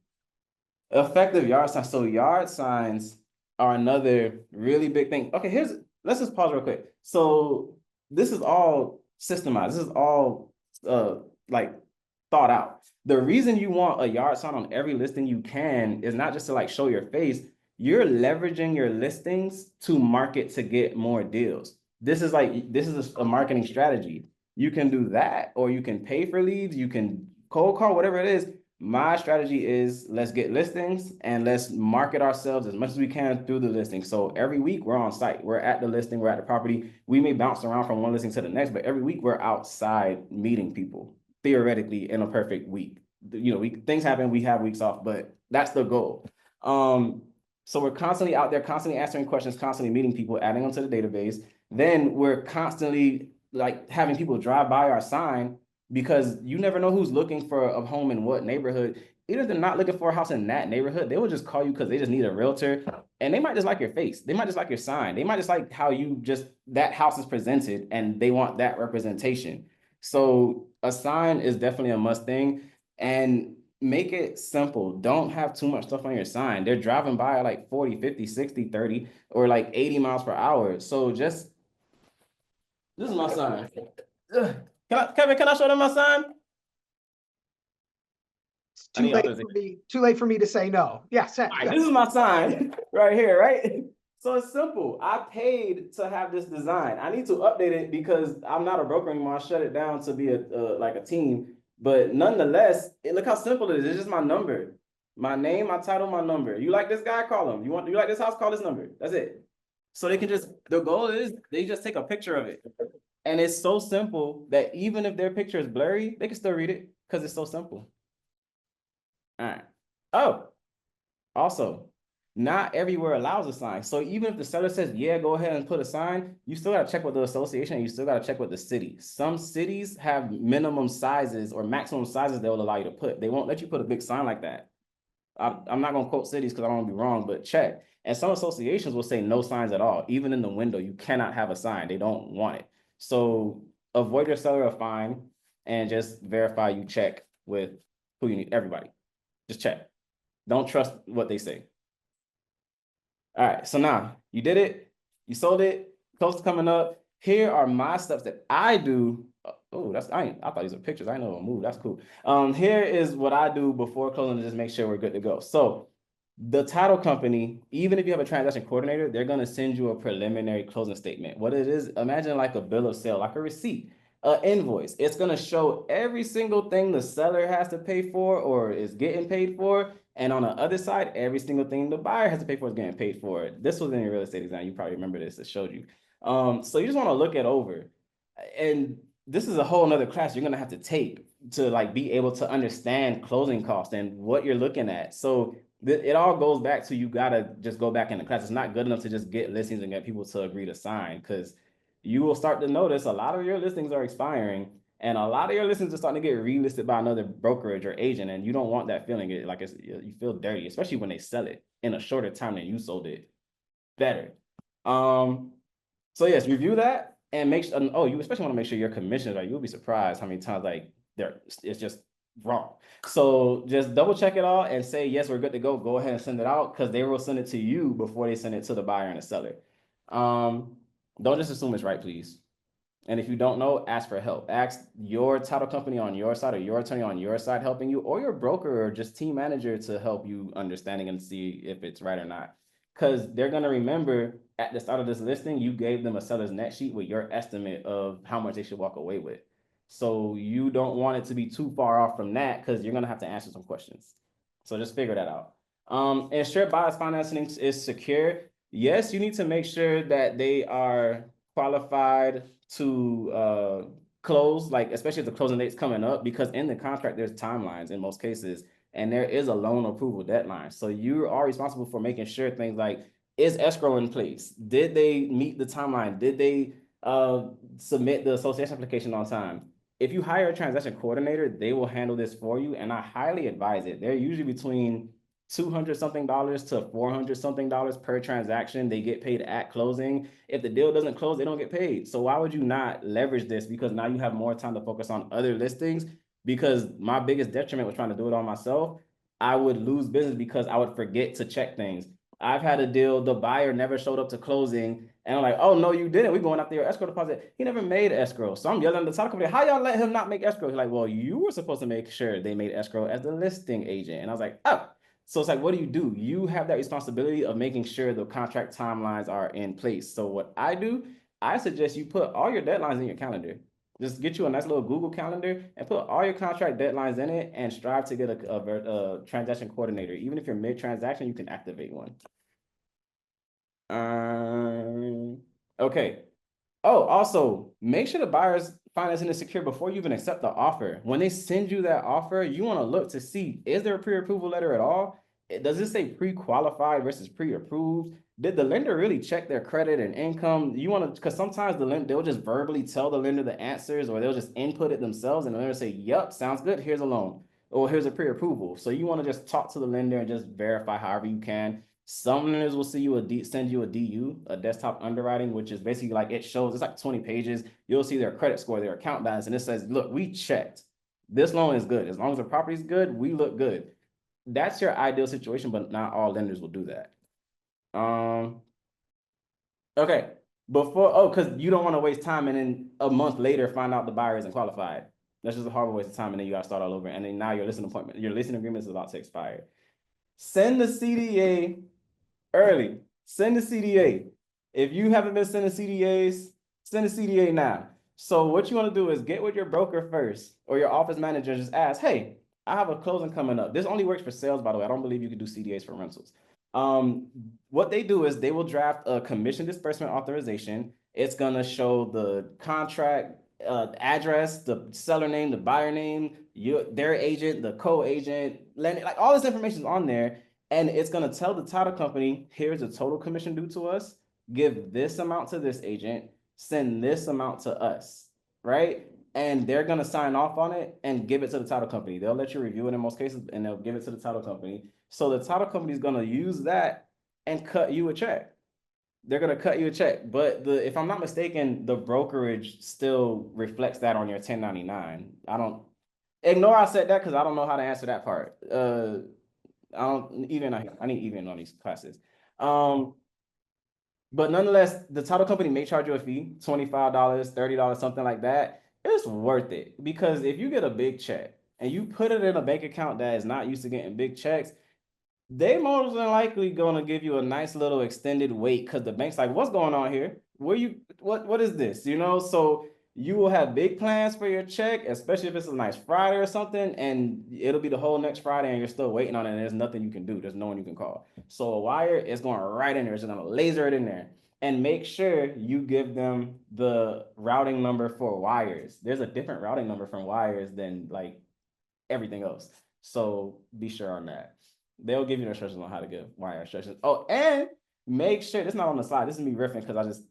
Effective yard signs. So yard signs are another really big thing. Okay, let's just pause real quick. So this is all systemized. This is all thought out. The reason you want a yard sign on every listing you can is not just to show your face. You're leveraging your listings to market to get more deals. This is a marketing strategy. You can do that, or you can pay for leads, you can cold call, whatever it is. My strategy is let's get listings and let's market ourselves as much as we can through the listing. So every week we're on site, we're at the listing, we're at the property. We may bounce around from one listing to the next, but every week we're outside meeting people, theoretically in a perfect week. You know, things happen, we have weeks off, but that's the goal. So we're constantly out there, constantly answering questions, constantly meeting people, adding them to the database. Then we're constantly like having people drive by our sign, because you never know who's looking for a home in what neighborhood. Even if they're not looking for a house in that neighborhood, they will just call you because they just need a realtor. And they might just like your face. They might just like your sign. They might just like how you just, that house is presented and they want that representation. So a sign is definitely a must thing. And make it simple. Don't have too much stuff on your sign. They're driving by like 40, 50, 60, 30, or like 80 miles per hour. So just, this is my sign. Kevin, can I show them my sign? It's too late for me to say no. Yes. All right, this is my sign right here, right? So it's simple. I paid to have this design. I need to update it because I'm not a broker anymore. I shut it down to be like a team. But nonetheless, look how simple it is. It's just my number, my name, my title, my number. You like this guy? Call him. You like this house? Call this number. That's it. So they can just, the goal is they just take a picture of it. And it's so simple that even if their picture is blurry, they can still read it because it's so simple. All right. Oh, also, not everywhere allows a sign. So even if the seller says, yeah, go ahead and put a sign, you still got to check with the association and you still got to check with the city. Some cities have minimum sizes or maximum sizes they'll allow you to put. They won't let you put a big sign like that. I'm not going to quote cities because I don't want to be wrong, but check. And some associations will say no signs at all. Even in the window, you cannot have a sign. They don't want it. So avoid your seller a fine and just verify you check with who you need, everybody. Just check. Don't trust what they say. All right, so now you did it, you sold it, close coming up. Here are my steps that I do. Oh, I thought these were pictures. I know a move. That's cool. Here is what I do before closing to just make sure we're good to go. So the title company, even if you have a transaction coordinator, they're going to send you a preliminary closing statement. What it is, imagine like a bill of sale, like a receipt, an invoice. It's going to show every single thing the seller has to pay for or is getting paid for. And on the other side, every single thing the buyer has to pay for is getting paid for. This was in your real estate exam. You probably remember this. It showed you. So you just want to look it over. And this is a whole nother class you're going to have to take to like be able to understand closing costs and what you're looking at. So it all goes back to, you got to just go back in the class. It's not good enough to just get listings and get people to agree to sign, because you will start to notice a lot of your listings are expiring and a lot of your listings are starting to get relisted by another brokerage or agent. And you don't want that feeling. You feel dirty, especially when they sell it in a shorter time than you sold it. Better. So yes, review that and make sure, oh, you especially want to make sure your commissions are, you'll be surprised how many times like it's just wrong. So just double check it all and say, yes, we're good to go. Go ahead and send it out, because they will send it to you before they send it to the buyer and the seller. Don't just assume it's right, please. And if you don't know, ask for help. Ask your title company on your side or your attorney on your side helping you, or your broker or just team manager to help you understanding and see if it's right or not. Because they're going to remember at the start of this listing, you gave them a seller's net sheet with your estimate of how much they should walk away with. So you don't want it to be too far off from that, because you're going to have to answer some questions. So just figure that out. Insured buyers financing is secure. Yes, you need to make sure that they are qualified to close, like especially if the closing date's coming up, because in the contract there's timelines in most cases, and there is a loan approval deadline. So you are responsible for making sure things like, is escrow in place? Did they meet the timeline? Did they submit the association application on time? If you hire a transaction coordinator, they will handle this for you, and I highly advise it. They're usually between $200 something to $400 something per transaction. They get paid at closing. If the deal doesn't close, they don't get paid. So why would you not leverage this? Because now you have more time to focus on other listings. Because my biggest detriment was trying to do it all myself. I would lose business because I would forget to check things. I've had a deal, the buyer never showed up to closing, and I'm like, oh, no, you didn't. We're going after your escrow deposit. He never made escrow. So I'm yelling at the title company, how y'all let him not make escrow? He's like, well, you were supposed to make sure they made escrow as the listing agent. And I was like, oh. So it's like, what do? You have that responsibility of making sure the contract timelines are in place. So what I do, I suggest you put all your deadlines in your calendar. Just get you a nice little Google Calendar and put all your contract deadlines in it and strive to get a transaction coordinator. Even if you're mid-transaction, you can activate one. Okay. Oh, also, make sure the buyer's financing is secure before you even accept the offer. When they send you that offer, you want to look to see, is there a pre-approval letter at all? Does it say pre-qualified versus pre-approved? Did the lender really check their credit and income? You want to, because sometimes they'll just verbally tell the lender the answers, or they'll just input it themselves and the lender say, yep, sounds good, here's a loan, or here's a pre-approval. So you want to just talk to the lender and just verify however you can. Some lenders will send you a DU, a desktop underwriting, which is basically like it shows, it's like 20 pages. You'll see their credit score, their account balance, and it says, look, we checked. This loan is good. As long as the property is good, we look good. That's your ideal situation, but not all lenders will do that. Okay. Because you don't want to waste time and then a month later find out the buyer isn't qualified. That's just a horrible waste of time, and then you gotta start all over. And then now your listing agreement is about to expire. Send the CDA early. Send the CDA. If you haven't been sending CDAs, send a CDA now. So what you want to do is get with your broker first or your office manager. Just ask, hey, I have a closing coming up. This only works for sales, by the way. I don't believe you can do CDAs for rentals. What they do is they will draft a commission disbursement authorization. It's gonna show the contract, address, the seller name, the buyer name, their agent, the co-agent, like all this information is on there. And it's gonna tell the title company, here's the total commission due to us, give this amount to this agent, send this amount to us, right? And they're gonna sign off on it and give it to the title company. They'll let you review it in most cases, and they'll give it to the title company. So the title company is gonna use that and cut you a check. They're gonna cut you a check. But if I'm not mistaken, the brokerage still reflects that on your 1099. I don't ignore I said that because I don't know how to answer that part. I need even on these classes. But nonetheless, the title company may charge you a fee, $25, $30, something like that. It's worth it because if you get a big check and you put it in a bank account that is not used to getting big checks, they most than likely gonna give you a nice little extended wait because the bank's like, what's going on here? What is this? So you will have big plans for your check, especially if it's a nice Friday or something, and it'll be the whole next Friday and you're still waiting on it, and there's nothing you can do. There's no one you can call. So a wire is going right in there. It's gonna laser it in there. And make sure you give them the routing number for wires. There's a different routing number from wires than like everything else. So be sure on that. They'll give you the instructions on how to give wire instructions. Oh, and make sure, this is not on the slide. This is me riffing because I just,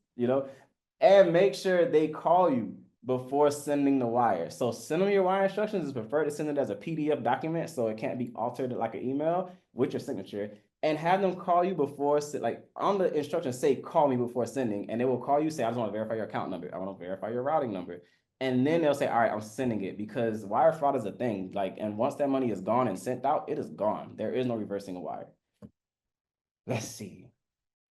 and make sure they call you before sending the wire. So send them your wire instructions. It's preferred to send it as a PDF document so it can't be altered like an email with your signature. And have them call you before, like on the instructions, say, call me before sending. And they will call you, say, I just want to verify your account number. I want to verify your routing number. And then they'll say, all right, I'm sending it because wire fraud is a thing. Like, and once that money is gone and sent out, it is gone. There is no reversing a wire. Let's see.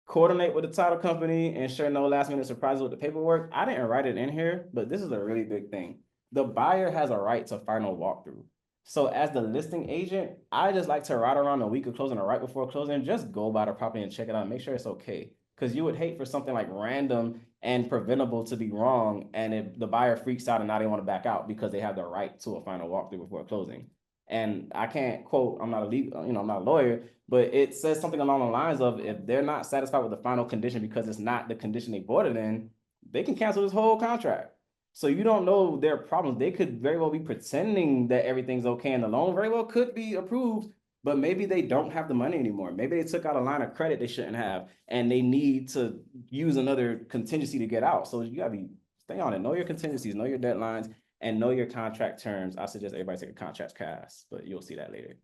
Coordinate with the title company, ensure no last minute surprises with the paperwork. I didn't write it in here, but this is a really big thing. The buyer has a right to final walkthrough. So as the listing agent, I just like to ride around the week of closing or right before closing, just go by the property and check it out and make sure it's okay. Because you would hate for something like random and preventable to be wrong, and if the buyer freaks out and now they want to back out because they have the right to a final walkthrough before closing. And I can't quote, I'm not a lawyer, but it says something along the lines of if they're not satisfied with the final condition because it's not the condition they bought it in, they can cancel this whole contract. So you don't know their problems. They could very well be pretending that everything's okay and the loan very well could be approved, but maybe they don't have the money anymore. Maybe they took out a line of credit they shouldn't have, and they need to use another contingency to get out. So you gotta stay on it. Know your contingencies, know your deadlines, and know your contract terms. I suggest everybody take a contract class, but you'll see that later.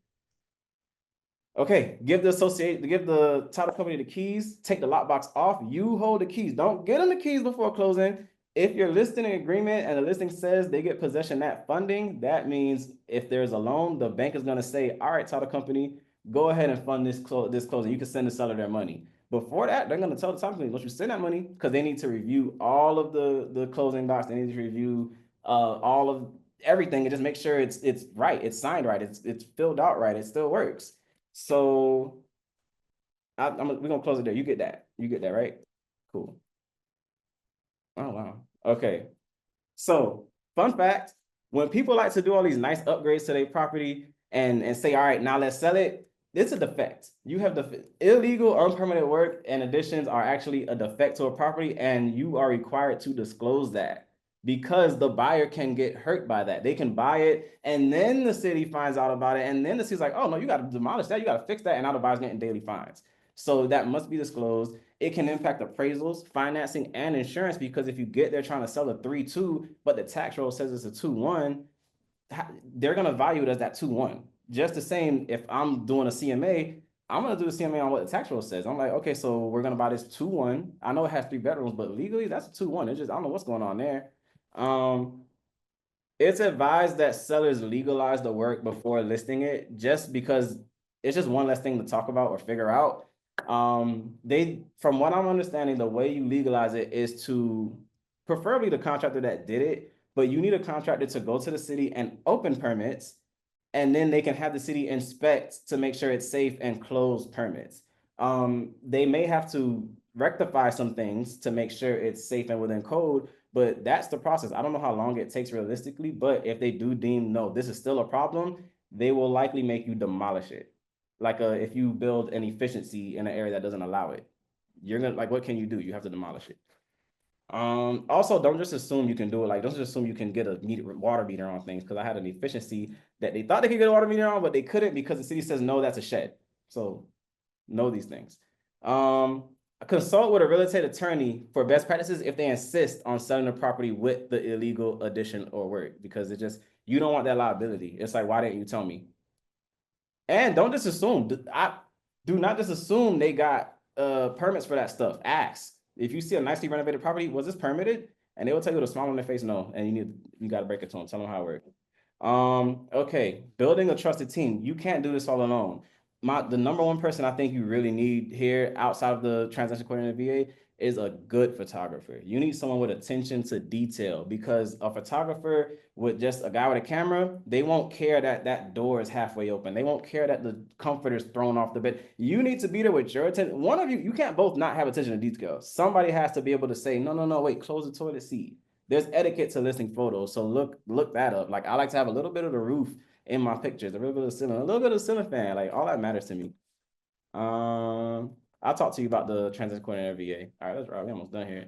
Okay, give the title company the keys, take the lockbox off, you hold the keys. Don't get them the keys before closing. If you're listing an agreement and the listing says they get possession at funding, that means if there's a loan, the bank is gonna say, all right, title company, go ahead and fund this closing. You can send the seller their money. Before that, they're gonna tell the title company, don't you send that money, because they need to review all of the closing docs. They need to review all of everything and just make sure it's right, it's signed right, it's filled out right, it still works. So we're gonna close it there. You get that, right? Cool. Oh wow. Okay. So fun fact, when people like to do all these nice upgrades to their property and say, all right, now let's sell it, it's a defect. You have the illegal, unpermitted work and additions are actually a defect to a property, and you are required to disclose that because the buyer can get hurt by that. They can buy it, and then the city finds out about it, and then the city's like, oh no, you got to demolish that, you got to fix that, and now the buyer's getting daily fines. So that must be disclosed. It can impact appraisals, financing, and insurance because if you get there trying to sell a 3-2, but the tax roll says it's a 2-1, they're gonna value it as that 2-1. Just the same, if I'm doing a CMA, I'm gonna do the CMA on what the tax roll says. I'm like, okay, so we're gonna buy this 2-1. I know it has 3 bedrooms, but legally that's a 2-1. It's just I don't know what's going on there. It's advised that sellers legalize the work before listing it, just because it's just one less thing to talk about or figure out. From what I'm understanding, the way you legalize it is to preferably the contractor that did it, but you need a contractor to go to the city and open permits, and then they can have the city inspect to make sure it's safe and close permits. They may have to rectify some things to make sure it's safe and within code, but that's the process. I don't know how long it takes realistically, but if they do deem, no, this is still a problem, they will likely make you demolish it. Like if you build an efficiency in an area that doesn't allow it, you're gonna, like, what can you do? You have to demolish it. Also, don't just assume you can do it. Like, don't just assume you can get a water meter on things, because I had an efficiency that they thought they could get a water meter on, but they couldn't because the city says, no, that's a shed. So know these things. Consult with a real estate attorney for best practices if they insist on selling the property with the illegal addition or work, because it just, you don't want that liability. It's like, why didn't you tell me? And don't just assume. Do not just assume they got permits for that stuff. Ask. If you see a nicely renovated property, was this permitted? And they will tell you with a smile on their face, no. And you got to break it to them. Tell them how it works. Okay, building a trusted team. You can't do this all alone. The number one person I think you really need here outside of the transaction coordinator VA is a good photographer. You need someone with attention to detail, because a photographer with just a guy with a camera, they won't care that that door is halfway open. They won't care that the comforter is thrown off the bed. You need to be there with your attention. One of you can't both not have attention to detail. Somebody has to be able to say, no, wait, close the toilet seat. There's etiquette to listing photos, so look that up. Like, I like to have a little bit of the roof in my pictures, a little bit of ceiling, a little bit of ceiling fan. Like, all that matters to me. I'll talk to you about the transaction coordinator VA. All right, that's right. We're almost done here.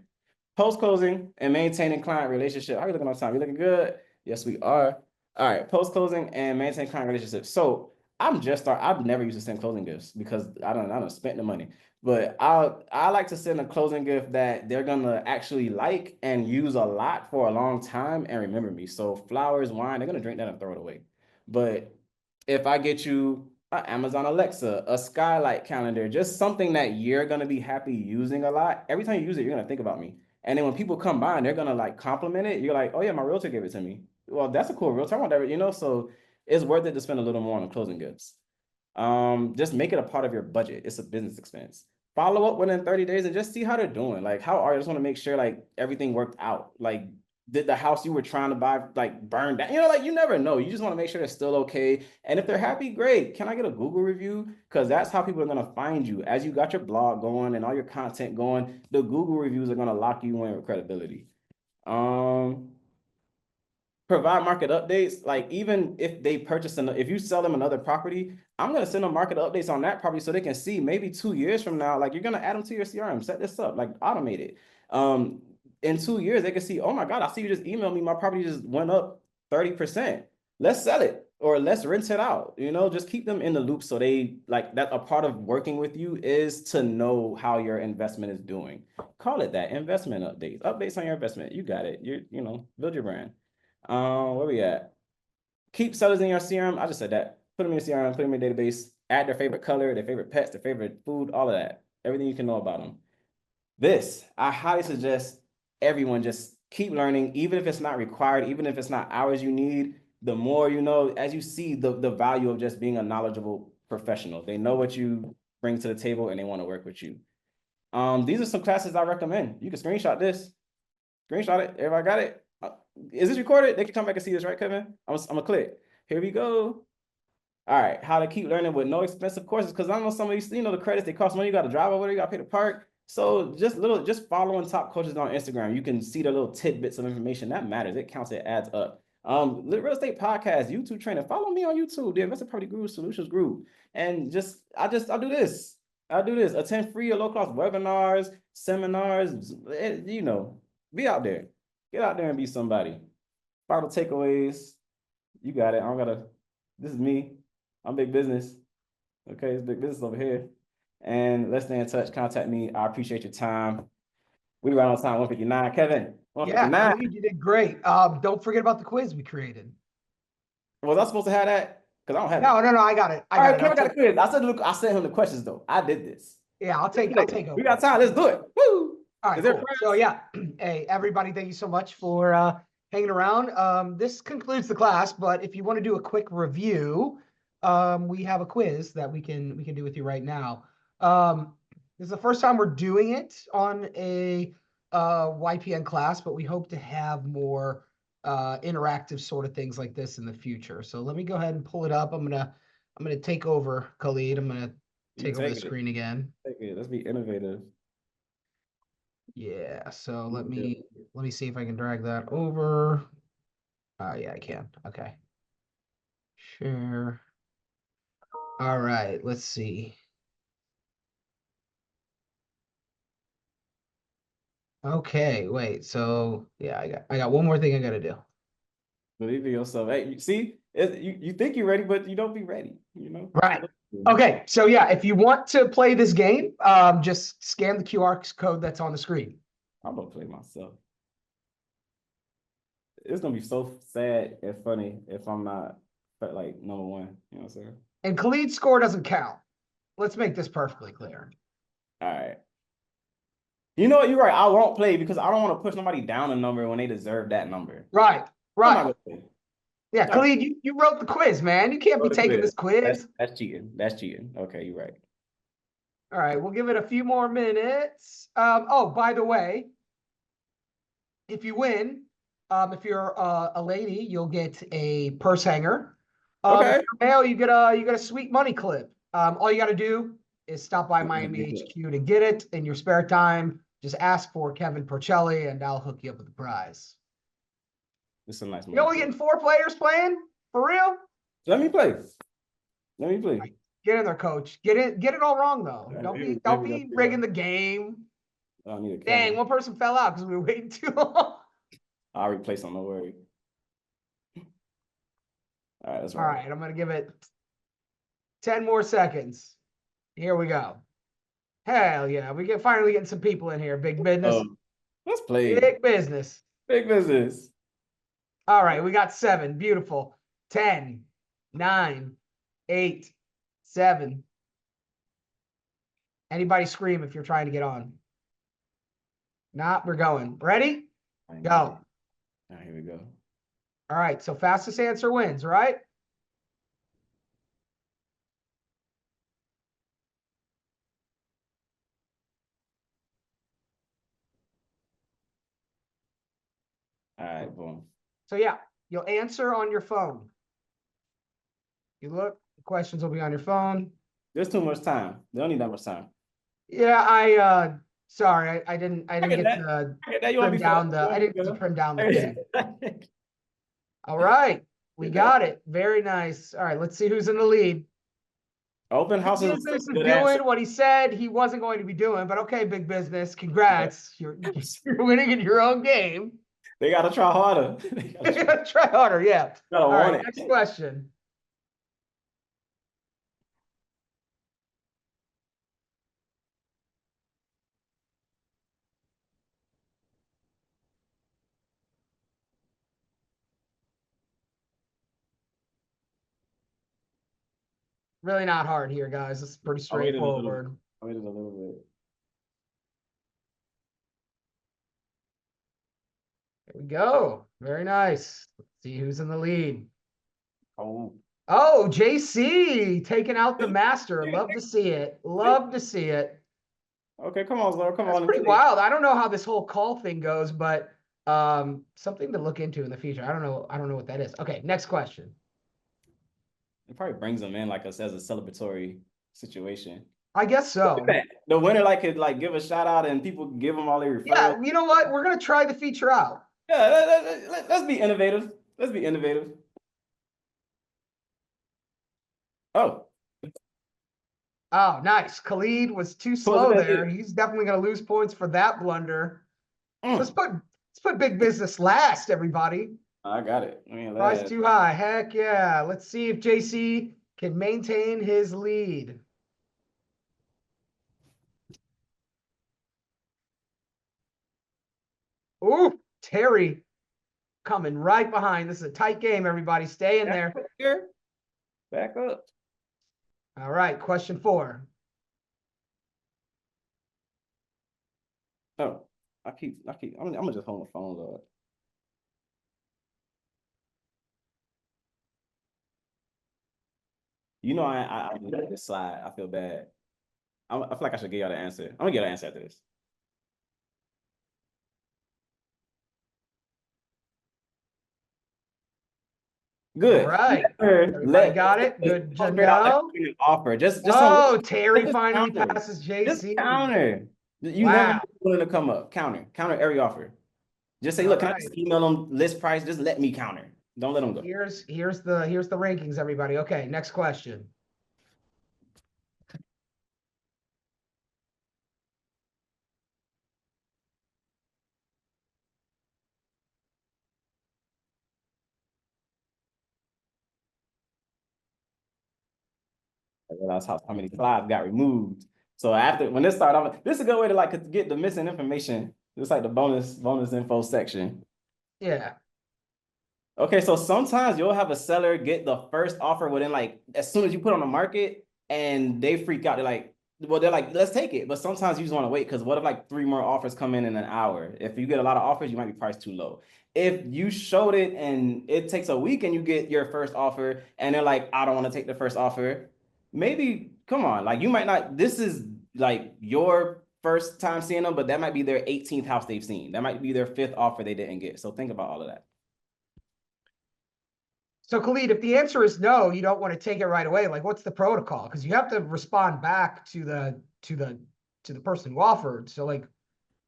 Post-closing and maintaining client relationship. How are you looking on time? You looking good? Yes, we are. All right, post-closing and maintain client relationships. So I've never used to send closing gifts because I don't spend the money. But I like to send a closing gift that they're gonna actually like and use a lot for a long time and remember me. So flowers, wine, they're gonna drink that and throw it away. But if I get you an Amazon Alexa, a skylight calendar, just something that you're gonna be happy using a lot, every time you use it, you're gonna think about me. And then when people come by and they're gonna like compliment it, you're like, oh yeah, my realtor gave it to me. Well, that's a cool realtor. I want that, so it's worth it to spend a little more on closing gifts. Just make it a part of your budget. It's a business expense. Follow up within 30 days and just see how they're doing. Like, how are you? I just want to make sure like everything worked out. Like, did the house you were trying to buy like burn down? Like, you never know. You just want to make sure they're still okay. And if they're happy, great. Can I get a Google review? Because that's how people are gonna find you. As you got your blog going and all your content going, the Google reviews are gonna lock you in with credibility. Provide market updates. Like, even if they purchase if you sell them another property, I'm gonna send them market updates on that property so they can see maybe 2 years from now, like, you're gonna add them to your CRM, set this up, like, automate it. In 2 years, they can see, oh my God, I see you just emailed me, my property just went up 30%. Let's sell it or let's rent it out. Just keep them in the loop so they like that. A part of working with you is to know how your investment is doing. Call it that, investment updates on your investment. You got it. Build your brand. Where we at? Keep sellers in your CRM. I just said that. Put them in your CRM, put them in your database, add their favorite color, their favorite pets, their favorite food, all of that. Everything you can know about them. I highly suggest everyone just keep learning, even if it's not required, even if it's not hours you need. The more you know, as you see the value of just being a knowledgeable professional. They know what you bring to the table and they want to work with you. These are some classes I recommend. You can screenshot this. Screenshot it. Everybody got it? Is this recorded? They can come back and see this, right, Kevin? I'm gonna click. Here we go. All right, how to keep learning with no expensive courses, because I know some of these, the credits, they cost money. You got to drive over there, you got to pay to park. So just following top coaches on Instagram, you can see the little tidbits of information that matters. It counts. It adds up. The Real Estate Podcast, YouTube training. Follow me on YouTube, the Investor Property Guru Solutions Group, and I do this. I do this. Attend free or low cost webinars, seminars. Be out there. Get out there and be somebody. Final takeaways. You got it. I don't gotta. This is me. I'm big business. Okay, it's big business over here. And let's stay in touch. Contact me. I appreciate your time. We right on time, 159. Kevin, Yeah, 159. Khalid, you did great. Don't forget about the quiz we created. Was I supposed to have that? Because I don't have No, it. no, I got it. All right, Kevin got a quiz. I sent him the questions though. I did this. Yeah, I'll take over. We got time. Let's do it. Woo! All right, cool. So yeah, hey everybody, thank you so much for hanging around. This concludes the class, but if you want to do a quick review, we have a quiz that we can do with you right now. This is the first time we're doing it on a YPN class, but we hope to have more interactive sort of things like this in the future. So let me go ahead and pull it up. I'm gonna take over, Khalid. I'm gonna take over the screen again. Let's be innovative. Yeah, so let me see if I can drag that over. Yeah, I can. Okay. Share. All right, let's see. Okay, wait. So yeah, I got one more thing I gotta do. Believe in yourself. Hey, see, you think you're ready, but you don't be ready. Right. Okay, so yeah, if you want to play this game, just scan the QR code that's on the screen. I'm gonna play myself. It's gonna be so sad and funny if I'm not like number one. You know what I'm saying? And Khalid's score doesn't count. Let's make this perfectly clear. All right. You know what? You're right. I won't play because I don't want to push nobody down a number when they deserve that number. Right. Right. Yeah, No. Khalid, you wrote the quiz, man. You can't be taking this quiz. That's cheating. That's cheating. Okay, you're right. All right, we'll give it a few more minutes. Oh, by the way, if you win, if you're a lady, you'll get a purse hanger. Okay. If you're male, you get a sweet money clip. All you got to do is stop by Miami HQ to get it in your spare time. Just ask for Kevin Porcelli, and I'll hook you up with the prize. This is a nice. You're only getting 4 players playing for real. Let me play. Let me play. Right. Get in there, coach. Get it all wrong though. Don't be rigging the game. I need a camera. Dang, one person fell out because we were waiting too long. I'll replace them. No worry. All right, that's right. All right, I'm gonna give it 10 more seconds. Here we go. Hell yeah, we finally getting some people in here. Big business. Let's play. Big business. Big business. All right, we got 7. Beautiful. 10, 9, 8, 7. Anybody scream if you're trying to get on. Nah, we're going. Ready? Go. All right, here we go. All right, so fastest answer wins, right? All right, boom. So yeah, you'll answer on your phone. You look, the questions will be on your phone. There's too much time. They don't need that much time. Yeah, sorry, I didn't get to trim down the thing. All right, we got it. Very nice. All right, let's see who's in the lead. Open house is doing what he said he wasn't going to be doing, but okay, big business. Congrats. You're winning in your own game. They gotta try harder. They gotta try harder, yeah. All right, next question. Really not hard here, guys. It's pretty straightforward. I waited a little bit. Here we go. Very nice. Let's see who's in the lead. Oh, JC taking out the master. Love to see it. Love to see it. Okay, come on, Zoro. Come on. That's pretty wild. I don't know how this whole call thing goes, but something to look into in the future. I don't know what that is. Okay, next question. It probably brings them in like us as a celebratory situation. I guess so. The winner like could like give a shout out and people give them all their referrals. Yeah, you know what? We're gonna try the feature out. Yeah, let's be innovative. Let's be innovative. Oh, Oh, nice. Khalid was too close slow it there. in. He's definitely gonna lose points for that blunder. Let's Mm. put let's put big business last, everybody. I got it. I mean, Price too high. Heck yeah. Let's see if JC can maintain his lead. Ooh, Terry coming right behind. This is a tight game, everybody. Stay in there. here. Back up. All right, question 4. Oh, I'm gonna just hold my phone up. You know, I let this slide. I feel bad. I feel like I should give y'all the answer. I'm gonna get an answer after this. All Good. right. Never Everybody let got it? Good to straight out know. the offer. Just some Oh, Terry just finally counter. passes Just JC. counter. You never know Wow. what's going to come up. Counter. Counter every offer. Just say, All look, can I right. just email them list price? Just let me counter. Don't let them go. Here's the rankings, everybody. Okay, next question. I realized how many slides got removed. So after when this started, this is a good way to like get the missing information. Just like the bonus info section. Yeah. Okay, so sometimes you'll have a seller get the first offer within like as soon as you put on the market and they freak out. They're like, let's take it. But sometimes you just want to wait because what if like 3 more offers come in an hour? If you get a lot of offers, you might be priced too low. If you showed it and it takes a week and you get your first offer and they're like, I don't want to take the first offer, maybe come on, like you might not. This is like your first time seeing them, but that might be their 18th house they've seen. That might be their fifth offer they didn't get. So think about all of that. So Khalid, if the answer is no, you don't want to take it right away. Like, what's the protocol? Because you have to respond back to the person who offered. So like,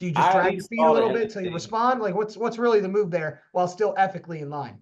do you just I at drag your least feet a saw the little end of bit the till you day. respond? Like, what's really the move there while still ethically in line?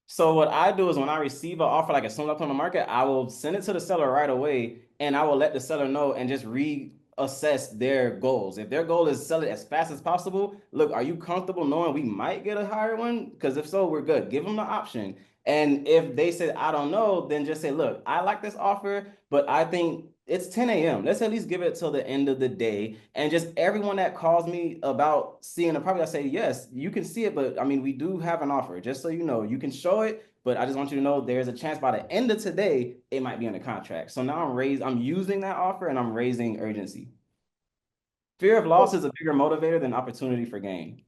So what I do is when I receive an offer, like as soon as I put on the market, I will send it to the seller right away, and I will let the seller know and just reassess their goals. If their goal is sell it as fast as possible, look, are you comfortable knowing we might get a higher one? Because if so, we're good. Give them the option. And if they said I don't know, then just say, look, I like this offer, but I think it's 10 a.m. Let's at least give it till the end of the day. And just everyone that calls me about seeing the property, I say, yes, you can see it, but I mean, we do have an offer. Just so you know, you can show it, but I just want you to know there's a chance by the end of today, it might be under contract. So now I'm using that offer and I'm raising urgency. Fear of loss Cool. is a bigger motivator than opportunity for gain.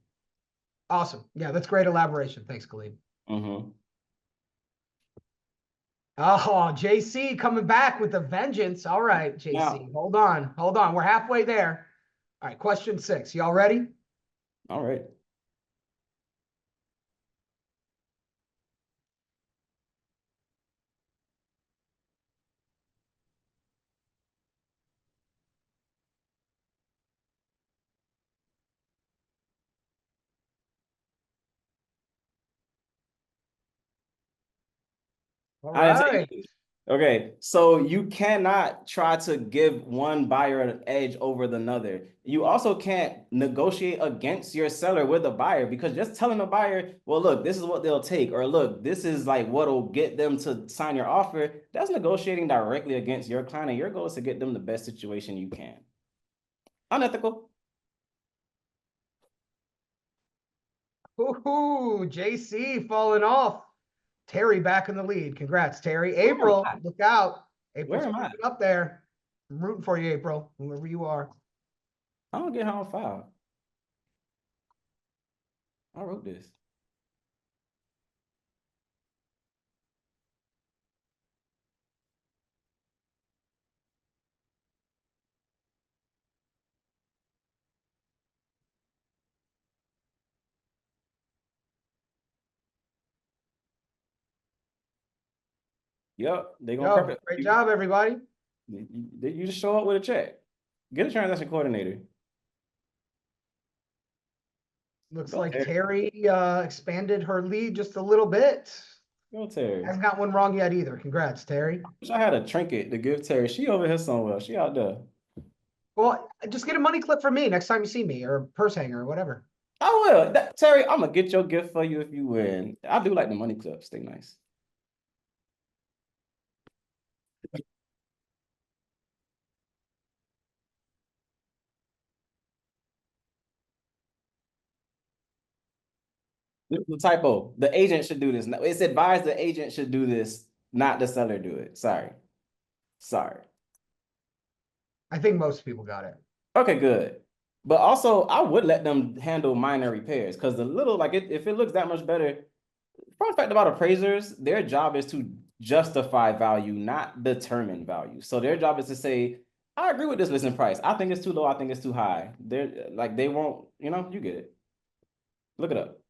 Awesome. Yeah, that's great elaboration. Thanks, Khalid. Mm-hmm. Oh, JC coming back with a vengeance. All right, Now, JC. Hold on. Hold on. We're halfway there. All right, question 6. Y'all ready? all right. All I didn't tell right. you. Okay, so you cannot try to give one buyer an edge over the other. You also can't negotiate against your seller with the buyer because just telling the buyer, well, look, this is what they'll take, or look, this is like what'll get them to sign your offer, that's negotiating directly against your client, and your goal is to get them the best situation you can. Unethical. Ooh, JC falling off. Terry back in the lead. Congrats, Terry. Where am April, I? look out. Where April's am I? creeping up there. I'm rooting for you, April, whoever you are. I don't get how I'm filed. I wrote this. Yep, they gonna prep Yo, it for great you. job, everybody. You just show up with a check. Get a transaction coordinator. Looks Go like Terry. Terry expanded her lead just a little bit. Go Terry. Hasn't got one wrong yet either. Congrats, Terry. Wish I had a trinket to give Terry. She over here somewhere. She out there. Well, just get a money clip from me next time you see me, or a purse hanger, or whatever. I will. Terry, I'm gonna get your gift for you if you win. I do like the money clips. They nice. The typo. The agent should do this. It's advised the agent should do this, not the seller do it. Sorry. Sorry. I think most people got it. Okay, good. But also, I would let them handle minor repairs because the little, like, if it looks that much better, fun fact about appraisers, their job is to justify value, not determine value. So their job is to say, I agree with this listing price. I think it's too low. I think it's too high. They're like, they won't, you get it. Look it up.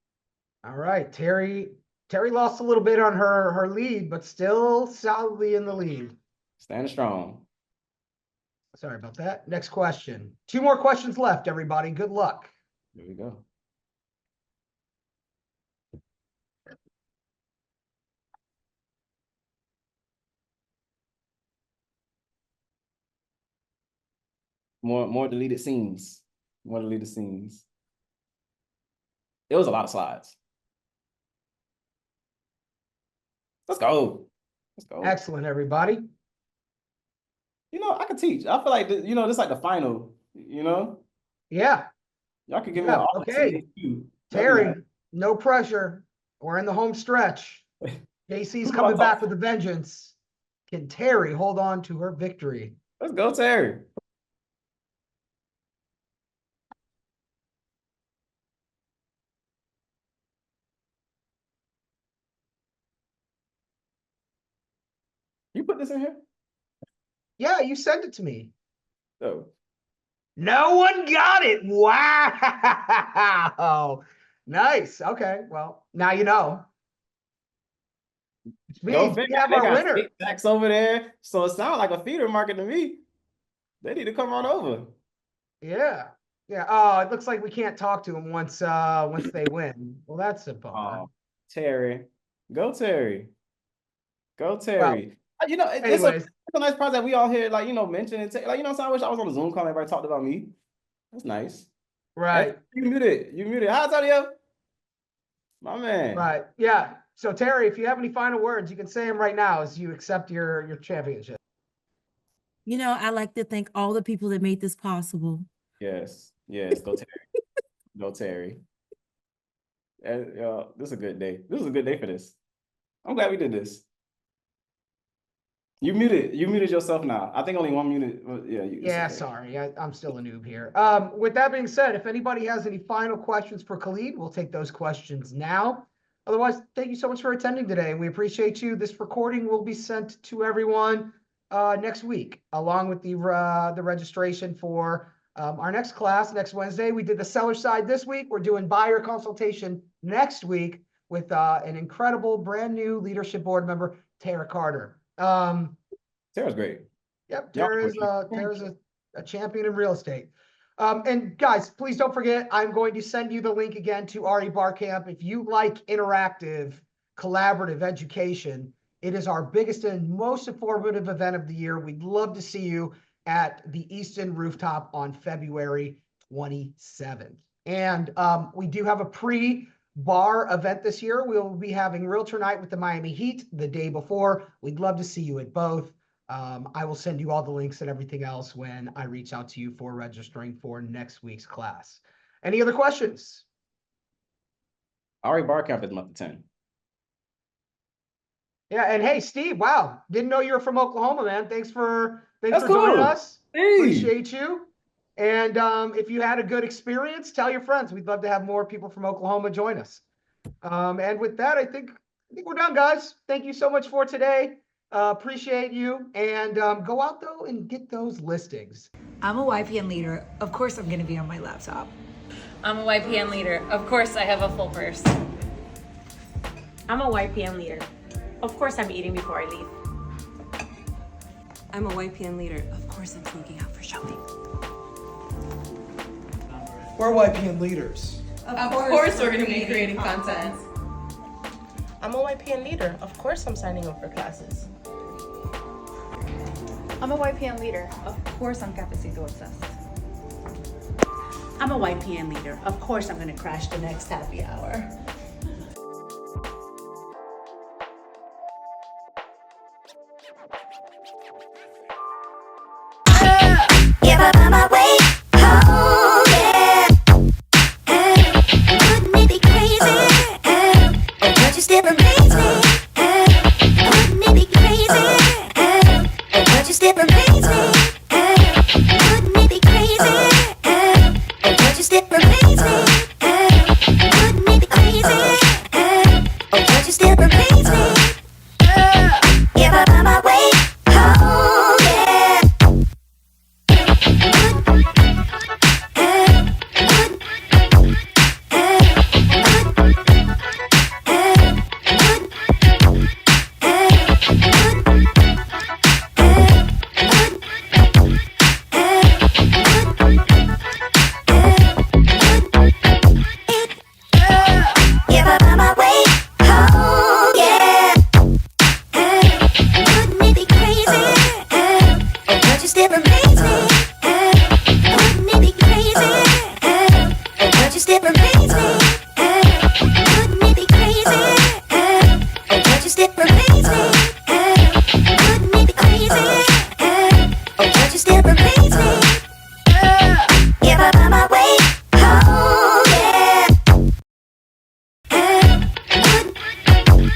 All right, Terry. Terry lost a little bit on her lead, but still solidly in the lead. Stand strong. Sorry about that. Next question. 2 more questions left, everybody. Good luck. Here we go. More deleted scenes. More deleted scenes. It was a lot of slides. Let's go. Let's go. Excellent, everybody. I can teach. I feel like, this is like the final, Yeah. Y'all can give me Yeah. all the Okay. scenes too. Terry, no pressure. We're in the home stretch. JC's coming back with a vengeance. Can Terry hold on to her victory? Let's go, Terry. You put this in here? Yeah, you sent it to me. Oh. No one got it. Wow. Nice. Okay. Well, now you know. Which means we have They our got winner. state tax over there. So it sounds like a feeder market to me. They need to come on over. Yeah. Yeah. Oh, it looks like we can't talk to them once they win. Well, that's a bummer. Oh, Terry. Go, Terry. Go, Well, Terry. It's anyways. a nice project we all here, mention and say, so I wish I was on a Zoom call and everybody talked about me. That's nice. Right. And you muted. You muted. Hi, Antonio. My man. Right. Yeah. So Terry, if you have any final words, you can say them right now as you accept your championship. I'd like to thank all the people that made this possible. Yes. Yes. Go, Terry. Go, Terry. And, this is a good day. This is a good day for this. I'm glad we did this. You muted yourself now. I think only one muted. Yeah. Yeah, sorry. I'm still a noob here. With that being said, if anybody has any final questions for Khalid, we'll take those questions now. Otherwise, thank you so much for attending today. We appreciate you. This recording will be sent to everyone next week, along with the registration for our next class next Wednesday. We did the seller side this week. We're doing buyer consultation next week with an incredible brand new leadership board member, Tara Carter. Tara's great. Yep, Tara's a champion in real estate. And guys, please don't forget, I'm going to send you the link again to RE Barcamp. If you like interactive, collaborative education, it is our biggest and most informative event of the year. We'd love to see you at the Easton Rooftop on February 27th. And we do have a pre-bar event this year. We'll be having Realtor Night with the Miami Heat the day before. We'd love to see you at both. I will send you all the links and everything else when I reach out to you for registering for next week's class. Any other questions? RE Barcamp is month 10. Yeah, and hey, Steve, wow, didn't know you were from Oklahoma, man. Thanks for That's joining cool. us. Hey. Appreciate you. And if you had a good experience, tell your friends. We'd love to have more people from Oklahoma join us. And with that, I think we're done, guys. Thank you so much for today. Appreciate you. And go out, though, and get those listings. I'm a YPN leader. Of course, I'm going to be on my laptop. I'm a YPN leader. Of course, I have a full purse. I'm a YPN leader. Of course, I'm eating before I leave. I'm a YPN leader. Of course I'm sneaking out for showing. We're YPN leaders. Of course we're gonna be creating content. I'm a YPN leader. Of course I'm signing up for classes. I'm a YPN leader. Of course I'm Cafecito obsessed. I'm a YPN leader. Of course I'm gonna crash the next happy hour. If I find my way home, yeah. Wouldn't it be crazy? Oh, don't you still amaze me? Wouldn't it be crazy? Oh, don't you still amaze me? Wouldn't it be crazy? Oh, don't you still amaze me? Wouldn't it be crazy? Oh, don't you still amaze me? If I find my way home, yeah. If I find my way home, yeah. Wouldn't it be crazy? Oh, don't you still amaze me? Wouldn't it be crazy? Oh, don't you still amaze me? Wouldn't it be crazy? Oh, don't you still amaze me? Wouldn't it be crazy? Oh, don't you still amaze me?